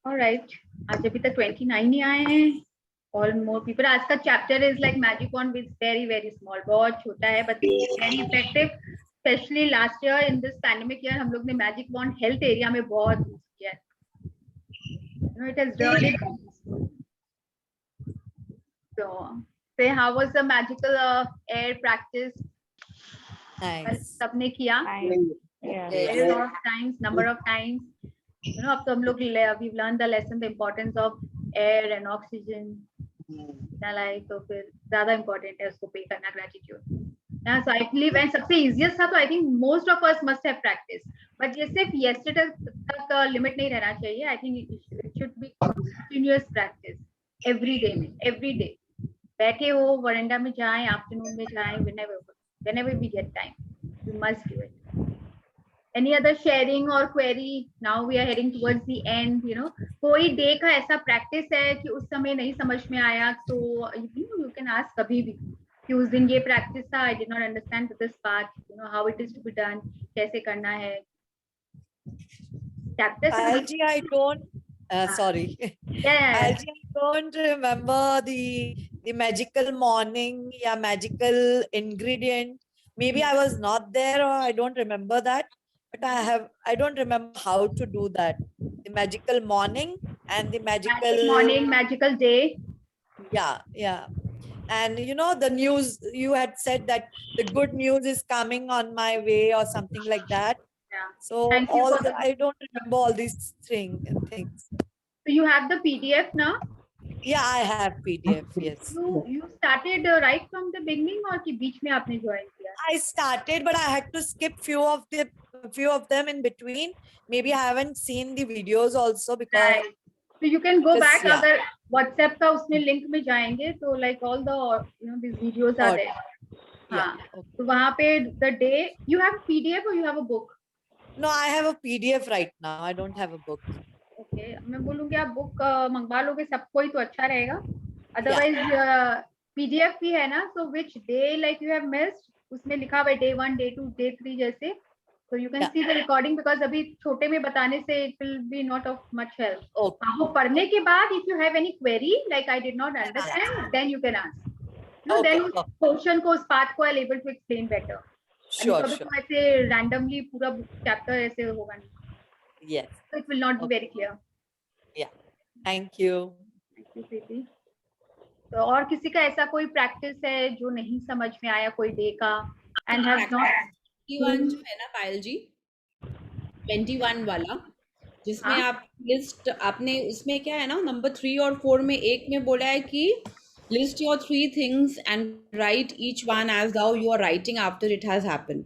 Alright, आज अभी तक 29 ही आए हैं. All more people. आज का chapter is like magic wand with very very small, बहुत छोटा है but very effective. Specially last year in this pandemic year हम लोग ने मैजिक वॉन्ड हेल्थ एरिया में बहुत यूज किया है. It has really been useful. So, say how was the magical air practice? Nice. सबने किया? A lot of times, number of times. You know, अब तो हम लोग we've learned the lesson, the importance of air and oxygen. Like तो फिर ज्यादा important है उसको पे करना, gratitude. So I believe and सबसे इजीएस्ट था, तो I think most of us must have practice. But ये सिर्फ यस्टरडे तक लिमिट नहीं रहना चाहिए. I think it should be continuous practice every day में, एवरी डे. बैठे हो वरांडा में जाएं, आफ्टरनून में जाएं, whenever we get time, you must do it. Any other sharing or query? Now we are heading towards the end. You know, कोई day का ऐसा प्रैक्टिस है कि उस समय नहीं समझ में आया, तो you can ask कभी भी कि उस दिन ये प्रैक्टिस था, I did not understand this part. You know how it is to be done, कैसे करना है. Algie, I don't. Sorry. Yeah. Algie, I don't remember the magical morning, yeah, magical ingredient. Maybe I was not there, or I don't remember that. But I don't remember how to do that. The magical morning and the magical morning, magical day. Yeah. And you know, the news, you had said that the good news is coming on my way or something like that. Yeah. So I don't remember all these things. So you have the PDF now? Yeah, I have PDF. Yes. You started right from the beginning or कि बीच में आपने join किया? I started, but I had to skip few of them in between. Maybe I haven't seen the videos also because. Right. So you can go back. Yeah. अगर WhatsApp का उसमें link में जाएंगे तो like all the these videos are there. Yeah. तो वहाँ पे the day you have PDF or you have a book? No, I have a PDF right now. I don't have a book. Okay, मैं बोलूँगी आप book मंगवा लोगे सबको ही तो अच्छा रहेगा. Otherwise PDF भी है ना, so which day like you have missed, उसमें लिखा हुआ है day 1, day 2, day 3 जैसे. So you can see the recording because अभी छोटे में बताने से it will be not of much help. वो पढ़ने के बाद if you have any query like I did not understand, then you can ask. No, then उस portion को, उस part को I'll able to explain better. Sure. तो ऐसे randomly पूरा chapter ऐसे होगा नहीं. Yes. So it will not be very clear. Yeah. Thank you. Thank you, Preeti. तो और किसी का ऐसा कोई प्रैक्टिस है जो नहीं समझ में आया कोई डे का and has not 21 जो है ना पायल जी, 21 वाला जिसमें आप लिस्ट आपने उसमें क्या है ना नंबर 3 और 4 में एक में बोला है कि list your 3 things and write each one as though you are writing after it has happened.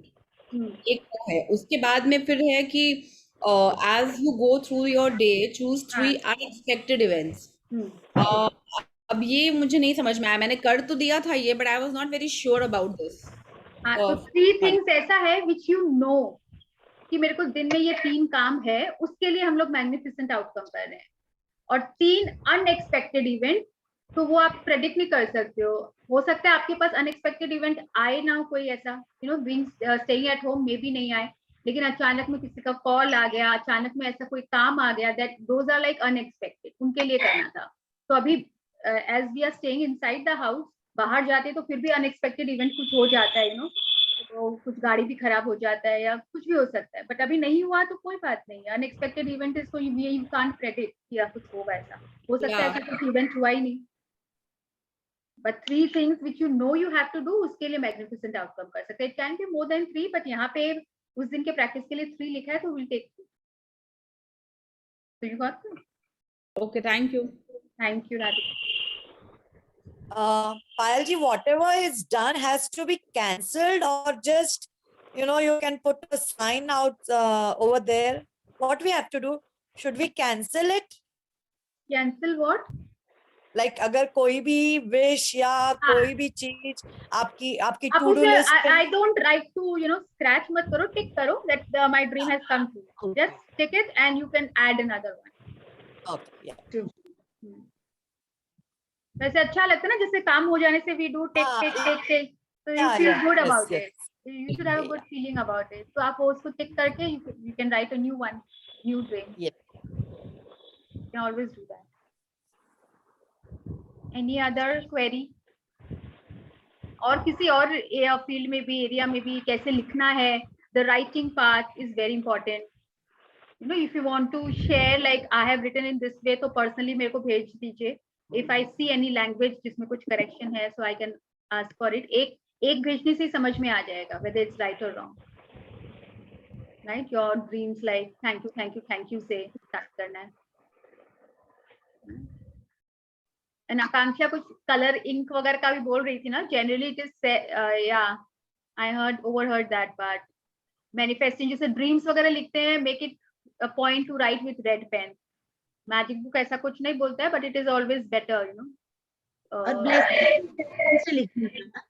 एक तो है. उसके बाद में फिर है कि as you go through your day choose 3 unexpected events. अब ये मुझे नहीं समझ में आया. मैंने कर तो दिया था ये, but I was not very sure about this. तो 3 things ऐसा है which you know कि मेरे को दिन में ये 3 काम है, उसके लिए हम लोग मैग्निफिसेंट आउटकम कर रहे हैं. और 3 अनएक्सपेक्टेड इवेंट, तो वो आप प्रेडिक्ट नहीं कर सकते हो सकता है आपके पास अनएक्सपेक्टेड इवेंट आए ना, कोई ऐसा being staying at home may be नहीं आए, लेकिन अचानक में किसी का कॉल आ गया, अचानक में ऐसा कोई काम आ गया, that those are like unexpected, उनके लिए करना था. तो अभी as we are staying inside the house, बाहर जाते तो फिर भी अनएक्सपेक्टेड इवेंट कुछ हो जाता है, तो कुछ गाड़ी भी खराब हो जाता है या कुछ भी हो सकता है. बट अभी नहीं हुआ तो कोई बात नहीं है. Unexpected event is so you can't predict कि कुछ होगा, ऐसा हो सकता है कि कुछ इवेंट हुआ ही नहीं. But 3 things which you know you have to do, उसके लिए मैग्निफिसेंट आउटकम कर सकते हैं. It can be more than 3, but यहाँ पे उस दिन के प्रैक्टिस के लिए 3 लिखा है, तो will take 3. So you got it? Okay, thank you. Thank you, Radhika. Payalji, whatever is done has to be cancelled, or just you can put a sign out over there. What we have to do? Should we cancel it? Cancel what? Like अगर कोई भी wish या कोई भी चीज आपकी to do list. I don't like to scratch मत करो, tick करो that my dream has come true. Just tick it and you can add another one. Okay, yeah. वैसे अच्छा लगता है ना, जैसे काम हो जाने से we do tick, so you feel good about it. You should have a good feeling about it. तो आप उसको tick करके you can write a new one, new dream. Yep. can always do that. Any other query? और किसी और field में भी, area में भी कैसे लिखना है, the writing part is very important. You know, if you want to share like I have written in this way, तो personally मेरे को भेज दीजिए. If I see any language जिसमें कुछ correction है, so I can ask for it. एक भेजने से समझ में आ जाएगा whether it's right or wrong. Right? Your dreams like thank you से start करना है. And आकांक्षा कुछ कलर इंक वगैरह का भी बोल रही थी ना. Generally it is yeah, I overheard that part. Manifesting जैसे ड्रीम्स वगैरह लिखते हैं, make it a point to write with red pen. Magic book ऐसा कुछ नहीं बोलता है, but it is always better, you know. और blessings से लिखना है ना,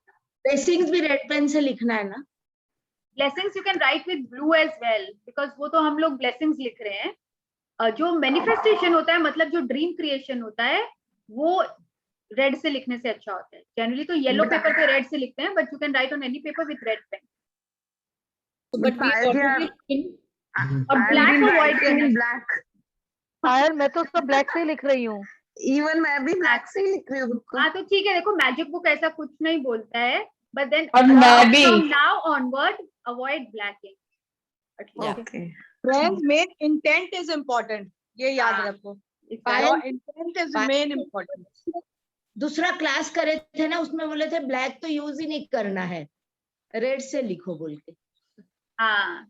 blessings भी रेड पेन से लिखना है ना. Blessings you can write with blue as well, because वो तो हम लोग blessings लिख रहे हैं. जो manifestation होता है, मतलब जो dream creation होता है, वो रेड से लिखने से अच्छा होता है. जनरली तो येलो पेपर पे रेड से लिखते हैं, but you can write on any paper with red pen. But we already और ब्लैक और व्हाइट इन ब्लैक. पायल मैं तो उसका ब्लैक से ही लिख रही हूँ. इवन मैं भी ब्लैक से ही लिख रही हूँ. हाँ तो ठीक है. देखो मैजिक बुक ऐसा कुछ नहीं बोलता है, बट देन और मैं भी from now onward avoid blacking. Okay. Friends main intent is important, ये याद हाँ. रखो. Exactly. Intent is main important. दूसरा क्लास करे थे ना, उसमें बोले थे ब्लैक तो यूज ही नहीं करना है, रेड से लिखो बोल के. हाँ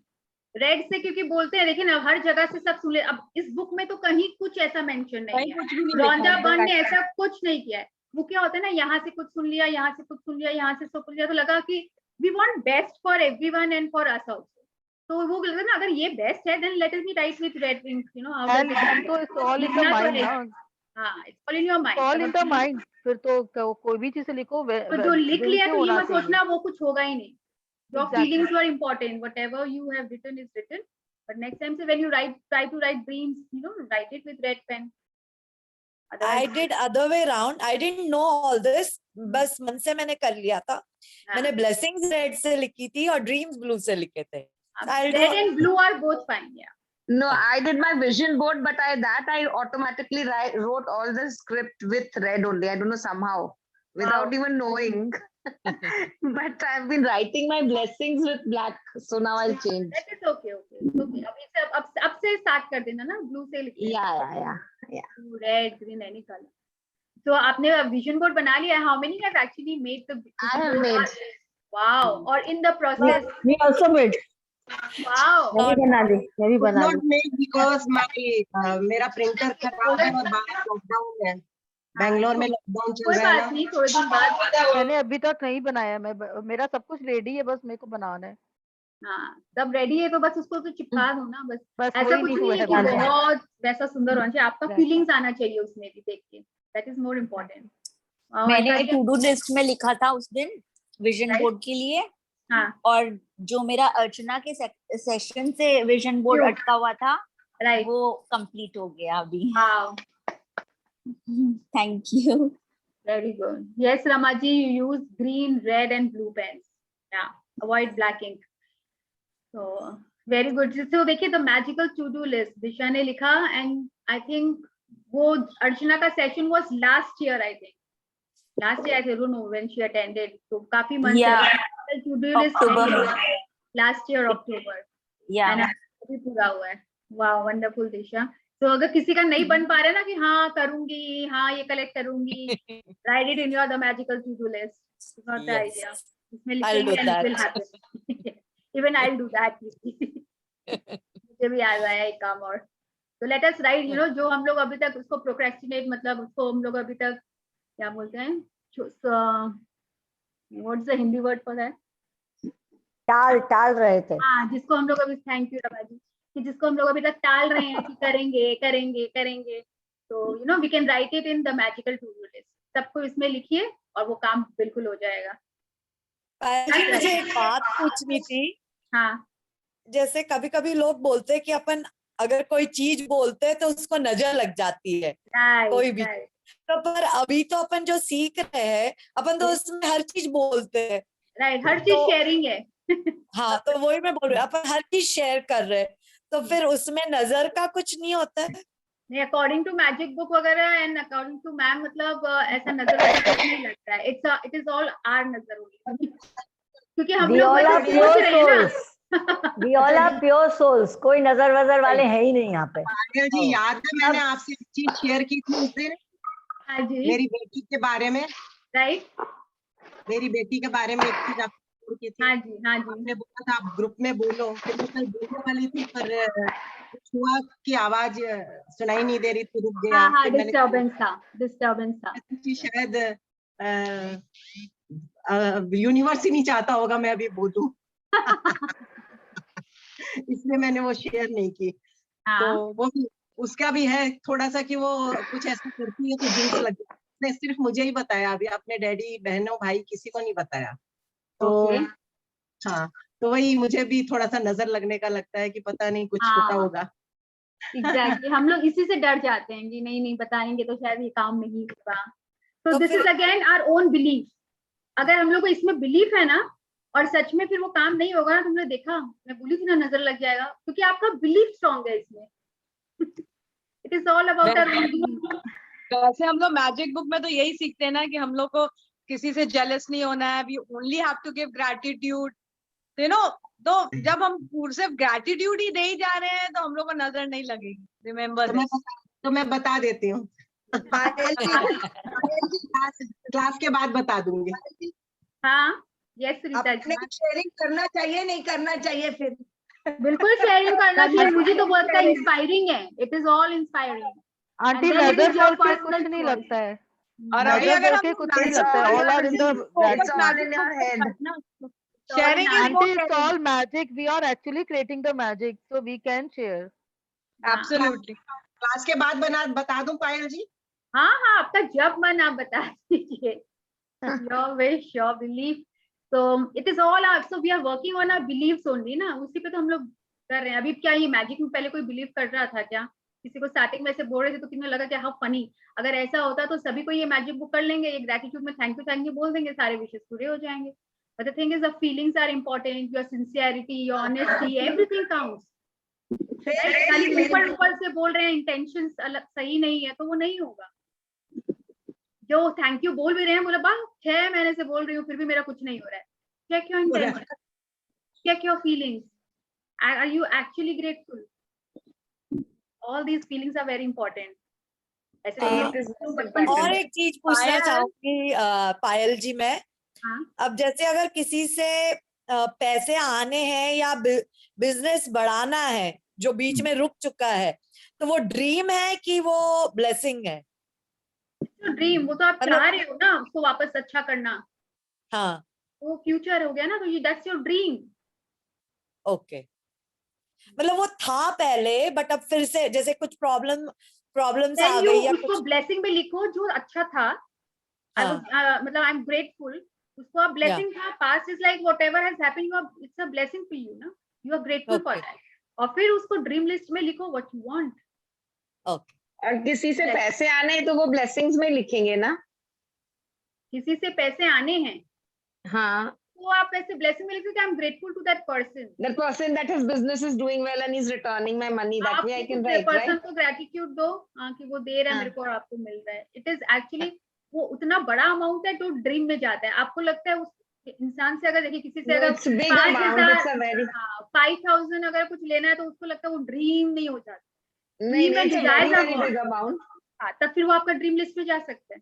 रेड से, क्योंकि बोलते हैं लेकिन अब हर जगह से सब सुन ले. अब इस बुक में तो कहीं कुछ ऐसा मेंशन नहीं कहीं है. कुछ भी नहीं लिखा रॉन्डा है, बर्न ने black ऐसा कुछ नहीं किया है. वो क्या होता है ना, यहाँ से कुछ सुन लिया, यहाँ से कुछ सुन लिया, यहाँ से सुन लिया, तो लगा कि we want best for everyone and for us also. तो वो लगा ना, अगर ये बेस्ट है then let us be right with red ink, you know. And तो it's all in the mind ना. हाँ it's all in your mind. All in the mind. फिर तो कोई भी चीज से लिखो. तो जो लिख दिल लिया से तो ये होना मत चाहिए. सोचना वो कुछ होगा ही नहीं. Your Exactly. feelings were important. Whatever you have written is written. But next time, say when you write, try to write dreams. You know, write it with red pen. I Otherwise, did other way around. I didn't know all this. बस मन से मैंने कर लिया था. मैंने blessings red से लिखी थी और dreams blue से लिखे थे. I'll do- red and blue are both fine. Yeah. No, I did my vision board, but I automatically wrote all the script with red only. I don't know, somehow, without Wow. even knowing. But I've been writing my blessings with black, so now I'll change. That is okay. Okay. It's okay. अभी से अब से start कर देना ना, blue से लिखना. Yeah. Blue, red, green, any color. So आपने vision board बना लिया. How many have actually made the? I have made. Wow. Or in the process. Me also made. Wow. मैं भी बना ली. मैं भी बना not ली. made because my मेरा प्रिंटर खराब है और बाहर लॉकडाउन है. बैंगलोर में लॉकडाउन चल कोई रहा है बात ना. नहीं, थोड़े दिन बाद. मैंने अभी तक नहीं बनाया. मेरा सब कुछ रेडी है, बस मेरे को बनाना है. हाँ तब रेडी है तो बस उसको तो चिपका दो ना बस. बस ऐसा वही कुछ नहीं नहीं हुआ है है कि बनाना. बहुत वैसा सुंदर होना चाहिए. आपका Right. फीलिंग्स आना चाहिए उसमें भी देख के. That is more important. मैंने टू डू लिस्ट में लिखा था उस दिन विजन Right. बोर्ड के लिए. हाँ और जो मेरा अर्चना के सेशन से विजन बोर्ड Cute. अटका हुआ था राइट. वो कंप्लीट हो गया अभी. Wow thank you. Very good. Yes Rama ji, you use green, red and blue pens. या अवॉइड ब्लैक इंक. तो वेरी गुड. तो देखिए the magical to do list Disha ने लिखा. एंड आई थिंक वो अर्चना का session was last year. I think last year. I don't know when she attended. So काफी months Yeah. to do list October. last year October. या And अभी पूरा हुआ है. Wow, wonderful दिशा. तो अगर किसी का नहीं बन पा रहा है ना कि हाँ करूंगी, हाँ ये कलेक्ट करूंगी, write it in your the magical to do list. It's not the Yes. idea. इसमें I'll लिखेंगे do and it that. will happen. Even I'll do that. मुझे भी आ रहा है एक काम और. So let us write, you know, जो हम लोग अभी तक उसको procrastinate, मतलब उसको हम लोग अभी तक क्या बोलते हैं? What's the Hindi word for that? टाल रहे थे. हाँ, जिसको हम लोग अभी, थैंक यू रमा जी, कि जिसको हम लोग अभी तक टाल रहे हैं कि करेंगे करेंगे करेंगे. तो you know we can write it in the magical to do list. सबको इसमें लिखिए और वो काम बिल्कुल हो जाएगा. पायल, मुझे एक बात पूछनी थी. हाँ जैसे कभी कभी लोग बोलते हैं कि अपन अगर कोई चीज बोलते हैं तो उसको नजर लग जाती है राइट कोई भी. राइट तो पर अभी तो अपन जो सीख रहे हैं अपन तो उसमें हर चीज बोलते हैं. राइट. हर चीज तो- शेयरिंग है. हाँ तो वही मैं बोल रही हूँ, अपन हर चीज शेयर कर रहे हैं तो फिर उसमें नजर का कुछ नहीं होता है. नहीं, अकॉर्डिंग टू मैजिक बुक वगैरह एंड अकॉर्डिंग टू मैम, मतलब ऐसा नजर वजर कुछ नहीं लगता है. इट इज ऑल आर नजर ओनली. क्योंकि हम We लोग all वैसे are सोच pure रहे हैं ना. souls. We all are pure souls. कोई नजर वजर वाले है ही नहीं यहाँ पे. पायल जी, याद है मैंने आपसे एक चीज शेयर की थी उस दिन, हाँ जी, मेरी बेटी के बारे में. राइट. मेरी बेटी के बारे में एक चीज आपको शेयर की थी. हाँ जी, हाँ जी. आपने बोला था आप ग्रुप में बोलो, फिर मैं कल बोलने वाली थी, पर कुछ हुआ कि आवाज सुनाई नहीं दे रही थी, रुक गया. हाँ हाँ, फिर मैंने डिस्टर्बेंस था, डिस्टर्बेंस था. कि शायद यूनिवर्स ही नहीं चाहता होगा मैं अभी बोलूं. इसलिए मैंने वो शेयर नहीं की. तो हाँ, वो भी, उसका भी है थोड़ा सा कि वो कुछ ऐसा करती है तो जिंक्स लग जाती है. उसने सिर्फ मुझे ही बताया, अभी अपने डैडी बहनों भाई किसी को नहीं बताया. तो ओके. हाँ, तो वही मुझे भी थोड़ा सा नजर लगने का लगता है कि पता नहीं कुछ होता हाँ, होगा. एग्जैक्टली. हम लोग इसी से डर जाते हैं कि नहीं नहीं बताएंगे तो शायद ये काम नहीं होगा. तो तो दिस फिर is again our own belief. अगर हम लोग को इसमें बिलीफ है ना, और सच में फिर वो काम नहीं होगा ना, तुमने देखा मैं बोली थी ना नजर लग जाएगा, क्योंकि आपका बिलीफ स्ट्रॉन्ग है इसमें. It is all about our own belief. वैसे हम लोग मैजिक बुक में तो यही सीखते हैं ना कि हम लोग को किसी से जेलस नहीं होना है. We only have to give gratitude, you know. तो जब हम सिर्फ ग्रैटिट्यूड ही दे ही जा रहे हैं तो हम लोग को नजर नहीं लगेगी. रिमेम्बर तो मैं बता देती हूँ. क्लास के बाद बता दूंगी. हाँ, यस रीता अपने जी, शेयरिंग करना चाहिए, नहीं करना चाहिए फिर. बिल्कुल शेयरिंग करना चाहिए. मुझे तो बहुत इंस्पायरिंग है. It is all inspiring. Aunty And then it नजर is your करके कुछ personal नहीं choice. लगता है. और अभी नजर अगर करके हम कुछ नहीं लगता है. All are in the It's all in your head. Sharing is Auntie, it's all magic. We are actually creating the magic, so we can share. Absolutely. Class के बाद बता दूं पायल जी. हाँ हाँ, आपका जब मन आप बता दीजिए. Your wish, your belief. So it is all our, so we are working on our beliefs only ना. उसी पे तो हम लोग कर रहे हैं. अभी क्या ये मैजिक में पहले कोई बिलीव कर रहा था क्या? किसी को स्टार्टिंग में ऐसे बोल रहे थे तो कितने लगा कि हाउ फनी. अगर ऐसा होता तो सभी को ये मैजिक बुक कर लेंगे, ये ग्रेटिट्यूड में थैंक यू बोल देंगे, सारे विशेष पूरे हो जाएंगे. But the thing is, the feelings are important. Your sincerity, your honesty, everything counts. खाली ऊपर ऊपर से बोल रहे हैं, इंटेंशंस अलग सही नहीं है तो वो नहीं होगा. जो थैंक यू बोल भी रहे हैं, बोला बा 6 महीने से बोल रही हूँ फिर भी मेरा कुछ नहीं हो रहा है. Check your intention, check your feelings. Are you actually grateful? All these feelings are very important. ऐसे और एक चीज पूछना चाहूंगी पायल जी मैं. हाँ, अब जैसे अगर किसी से पैसे आने हैं या बिजनेस बढ़ाना है जो बीच में रुक चुका है, तो वो ड्रीम है कि वो ब्लेसिंग है? तो ड्रीम, वो तो आप चाह रहे हो ना उसको वापस अच्छा करना. हाँ, वो फ्यूचर हो गया ना, तो ये दैट्स योर ड्रीम. ओके. मतलब वो था पहले, बट अब फिर से जैसे कुछ प्रॉब्लम्स आ गई या उसको कुछ. ब्लेसिंग में लिखो जो अच्छा था. मतलब आई एम ग्रेटफुल. उसको आप ब्लेसिंग था. Past is like whatever has happened, you are, it's a blessing for you ना. You are grateful for that. और फिर उसको ड्रीम लिस्ट में लिखो व्हाट यू वांट. ओके. और किसी से पैसे आने हैं तो वो ब्लेसिंग्स में लिखेंगे ना. किसी से पैसे आने हैं हाँ, तो आप ऐसे ब्लेसिंग में लिखो कि I am grateful to that person. that person that his business is doing well and he's returning my money. That way I can write, person right? को ग्रेटिट्यूड दो कि वो दे रहा है मेरे को और आपको मिल रहा है. इट इज एक्चुअली वो उतना बड़ा अमाउंट है जो ड्रीम में जाता है. आपको लगता है उस इंसान से, अगर देखिए किसी से No, अगर it's a big amount. It's a very 5,000 अगर कुछ लेना है तो उसको लगता है वो ड्रीम नहीं हो जाता. नहीं, में it's a जायज very amount. big amount. हाँ, तब फिर वो आपका ड्रीम लिस्ट में जा सकता है.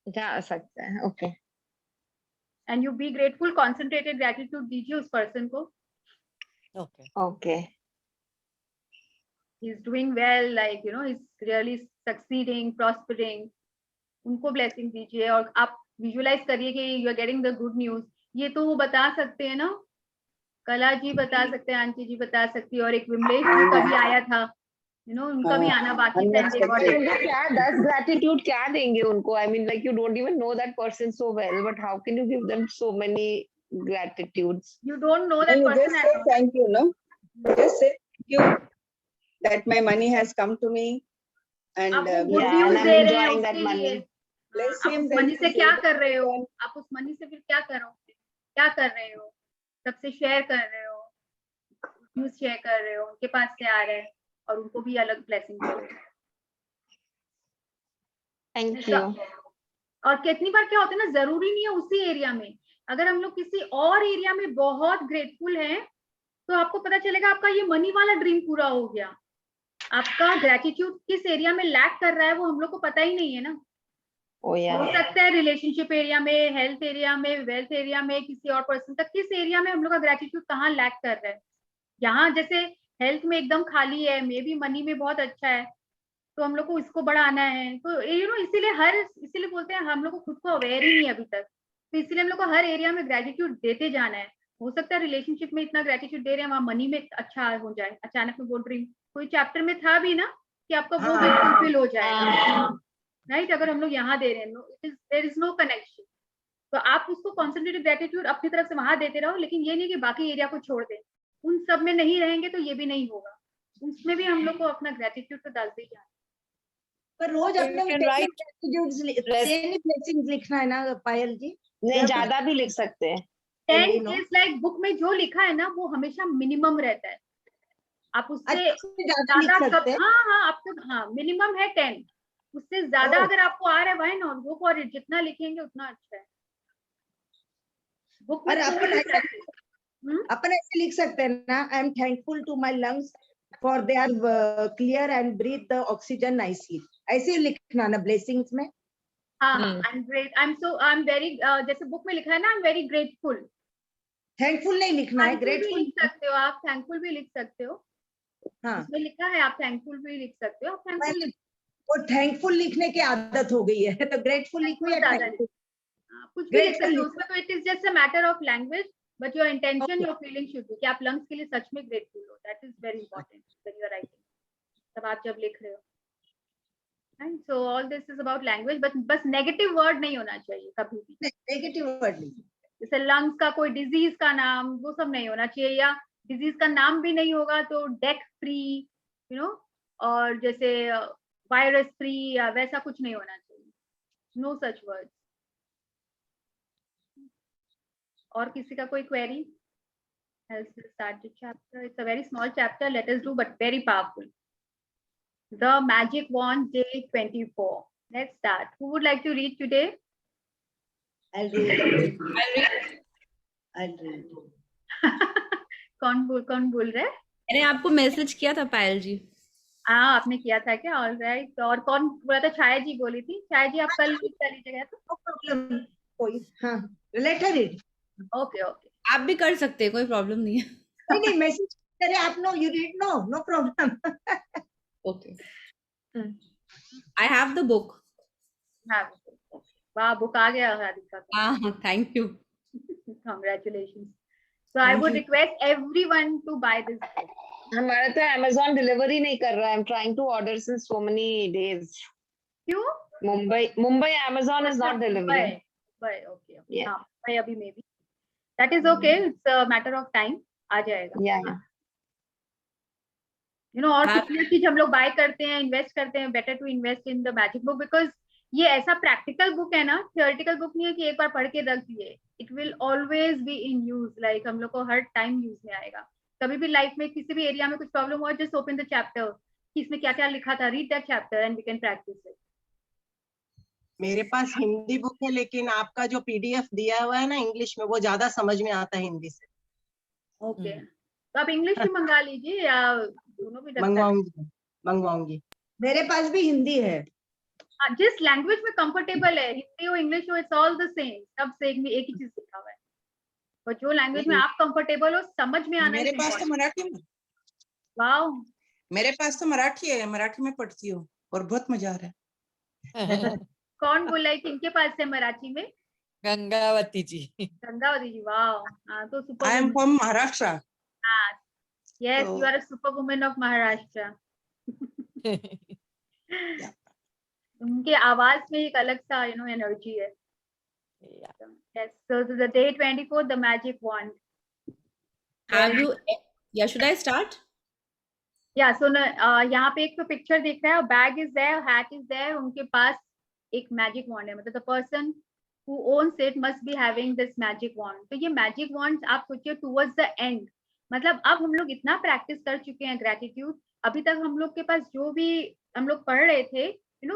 जा सकता है. Okay. And you be grateful, concentrated gratitude दीजिए उस पर्सन को. Okay. Okay. He is doing well, like you know he is really succeeding, prospering. उनको ब्लेसिंग दीजिए और आप विजुअलाइज करिए कि you are getting the good news. ये तो वो बता सकते हैं ना, कला जी बता सकते हैं, आंटी जी बता सकती है, और एक विमलेश जी का भी आया था, यू नो उनका भी आना बाकी था. उनको क्या 10 gratitude क्या देंगे उनको? I mean, like you don't even know that person so well, but how can you give them so many gratitudes? You don't know that You person just at say all. thank you, no? Just say thank you that my money has come to me, and आप वो Yeah, good news and I'm दे रहे हैं enjoying that उसके लिए. money. bless आप him उस that money he से is क्या able कर रहे हो? to- आप उस मनी से फिर क्या करोगे? क्या कर रहे हो? सबसे शेयर कर रहे हो, न्यूज शेयर कर रहे हो, उनके पास से आ रहे हैं और उनको भी अलग ब्लेसिंग दे रहे हो. Thank you. और कितनी बार क्या होता है ना, जरूरी नहीं है उसी एरिया में, अगर हम लोग किसी और एरिया में बहुत ग्रेटफुल हैं तो आपको पता चलेगा आपका ये मनी वाला ड्रीम पूरा हो गया। आपका ग्रेटिट्यूड किस एरिया में लैक कर रहा है वो हम लोग को पता ही नहीं है ना। Oh yeah. हो सकता है रिलेशनशिप एरिया में, हेल्थ एरिया में, वेल्थ एरिया में, किसी और पर्सन तक, किस एरिया में हम लोग का ग्रेटिट्यूड कहाँ लैक कर रहा है। यहाँ जैसे हेल्थ में एकदम खाली है, मे बी मनी में बहुत अच्छा है, तो हम लोग को इसको बढ़ाना है। तो इसीलिए बोलते हैं हम लोग को खुद को अवेयर ही नहीं है अभी तक, तो इसलिए हम लोग को हर एरिया में ग्रेटिट्यूड देते जाना है। हो सकता है रिलेशनशिप में इतना ग्रेटिट्यूड दे रहे हैं, वहाँ मनी में अच्छा हो जाए, अचानक में वो ड्रीम कोई चैप्टर में था भी ना कि आपका वो भी फुलफिल हो जाएगा, राइट। अगर हम लोग यहाँ दे रहे हैं, देयर इज नो कनेक्शन, तो आप उसको कॉन्सेंट्रेटेड ग्रेटिट्यूड अपनी तरफ से वहां देते रहो, लेकिन ये नहीं कि बाकी एरिया को छोड़ दें। उन सब में नहीं रहेंगे तो ये भी नहीं होगा, उसमें भी हम लोग को अपना ग्रेटिट्यूड तो डालते ही जाना। पर रोज अपने You can write ब्लेसिंग्स लिखना है ना पायल जी? नहीं, ज्यादा भी लिख सकते हैं। 10 इज लाइक बुक में जो लिखा है ना वो हमेशा मिनिमम रहता है, आप उससे ज्यादा लिख ज्यादा सकते हैं? हाँ आप तो हाँ मिनिमम है 10, उससे ज्यादा अगर आपको आ रहा है why not, go for it, जितना लिखेंगे उतना अच्छा है। बुक में अपन ऐसे लिख सकते हैं ना, I am thankful to my lungs for they are clear and breathe the oxygen nicely, ऐसे लिखना ना ब्लेसिंग्स में। हाँ, आई एम वेरी, जैसे बुक में लिखा है ना, I am very grateful. Thankful नहीं लिखना है, ग्रेटफुल लिख सकते हो आप, थैंकफुल भी लिख सकते हो। हाँ, उसमें लिखा है आप थैंकफुल भी लिख सकते हो, आप थैंकफुल। वो थैंकफुल लिखने की आदत हो गई है, तो ग्रेटफुल लिखो या थैंकफुल, कुछ भी लिख सकते हो उसमें, तो it is just a matter of language, but your intention, your feeling should be कि आप लंग्स के लिए सच में ग्रेटफुल हो। That is very important when you are writing, तब आप जब लिख रहे हो। And so all this is about language, but बस नेगेटिव वर्ड नहीं होना चाहिए कभी भी। नेगेटिव वर्ड नहीं, जैसे लंग्स का कोई डिजीज का नाम, वो सब नहीं होना चाहिए, या डिजीज का नाम भी नहीं होगा तो डेथ फ्री, यू नो, और जैसे वायरस फ्री या वैसा कुछ नहीं होना चाहिए, नो सच वर्ड्स। और किसी का कोई query? else we'll start the chapter. It's a very small chapter, let us do, but very powerful. The Magic Wand, day 24. Let's start. Who would like to read today? I'll read. I'll read. कौन बोल रहे? मैंने आपको message किया था पायल जी। हाँ, आपने किया था क्या? All right. और कौन बोला था? छाया जी बोली थी। छाया जी आप कल कर लीजिएगा तो। नो प्रॉब्लम, कोई, हाँ, let her read. Okay okay, आप भी कर सकते हैं, कोई प्रॉब्लम नहीं है। नहीं मैसेज करे आप, no you read, no problem. Okay, I have the book. वाह, बुक आ गया राधिका का। हाँ, thank you, congratulations. So I would request everyone to buy this book. हमारा तो Amazon डिलीवरी नहीं कर रहा है, I am trying to order since so many days. क्यों? Mumbai Amazon is not delivering. Okay, हाँ मुंबई अभी may be, that is okay, it's a matter of time, आ जाएगा। Yeah. यू नो, और कितनी चीज हम लोग बाय करते हैं, इन्वेस्ट करते हैं, better to invest in the magic book, because ये ऐसा प्रैक्टिकल बुक है ना, थियोरेटिकल बुक नहीं है कि एक बार पढ़ के रख दिए। It will always be in use, like हम लोग को हर टाइम यूज में आएगा। कभी भी लाइफ में किसी भी एरिया में कुछ प्रॉब्लम हुआ, जस्ट ओपन द चैप्टर कि इसमें क्या क्या लिखा था, read that chapter and we can practise it. मेरे पास हिंदी बुक है, लेकिन आपका जो पीडीएफ दिया हुआ है ना इंग्लिश में, वो ज्यादा समझ में आता है हिंदी से। ओके, तो आप इंग्लिश भी मंगा लीजिए या दोनों भी? मंगवाऊंगी। मेरे पास भी हिंदी है। जिस लैंग्वेज में कंफर्टेबल है, हिंदी हो इंग्लिश हो, इट्स ऑल द सेम, सब से एक ही चीज लिखा हुआ है, और जो लैंग्वेज में आप कंफर्टेबल हो, समझ में आना। मेरे पास तो मराठी में। वाओ, मेरे पास तो मराठी है, मराठी में पढ़ती हूँ और बहुत मजा आ रहा है। कौन बोला है? किनके पास है मराठी में? गंगावती जी। गंगावती जी, वाओ। हाँ, तो super. I am from Maharashtra. हाँ, yes, you are a super woman of Maharashtra. उनके आवाज में एक अलग सा एनर्जी है। Yes, so the day 24, the magic wand. Have you? Yeah, should I start? Yeah, so यहाँ पे एक तो पिक्चर दिख रहा है, bag is there, hat is there, उनके पास एक मैजिक वॉन्ड है, मतलब the person who owns it must be having this magic wand. तो ये मैजिक वॉन्ड आप सोचिए टुवर्ड्स द एंड, मतलब अब हम लोग इतना प्रैक्टिस कर चुके हैं ग्रेटिट्यूड, अभी तक हम लोग के पास जो भी हम लोग पढ़ रहे थे,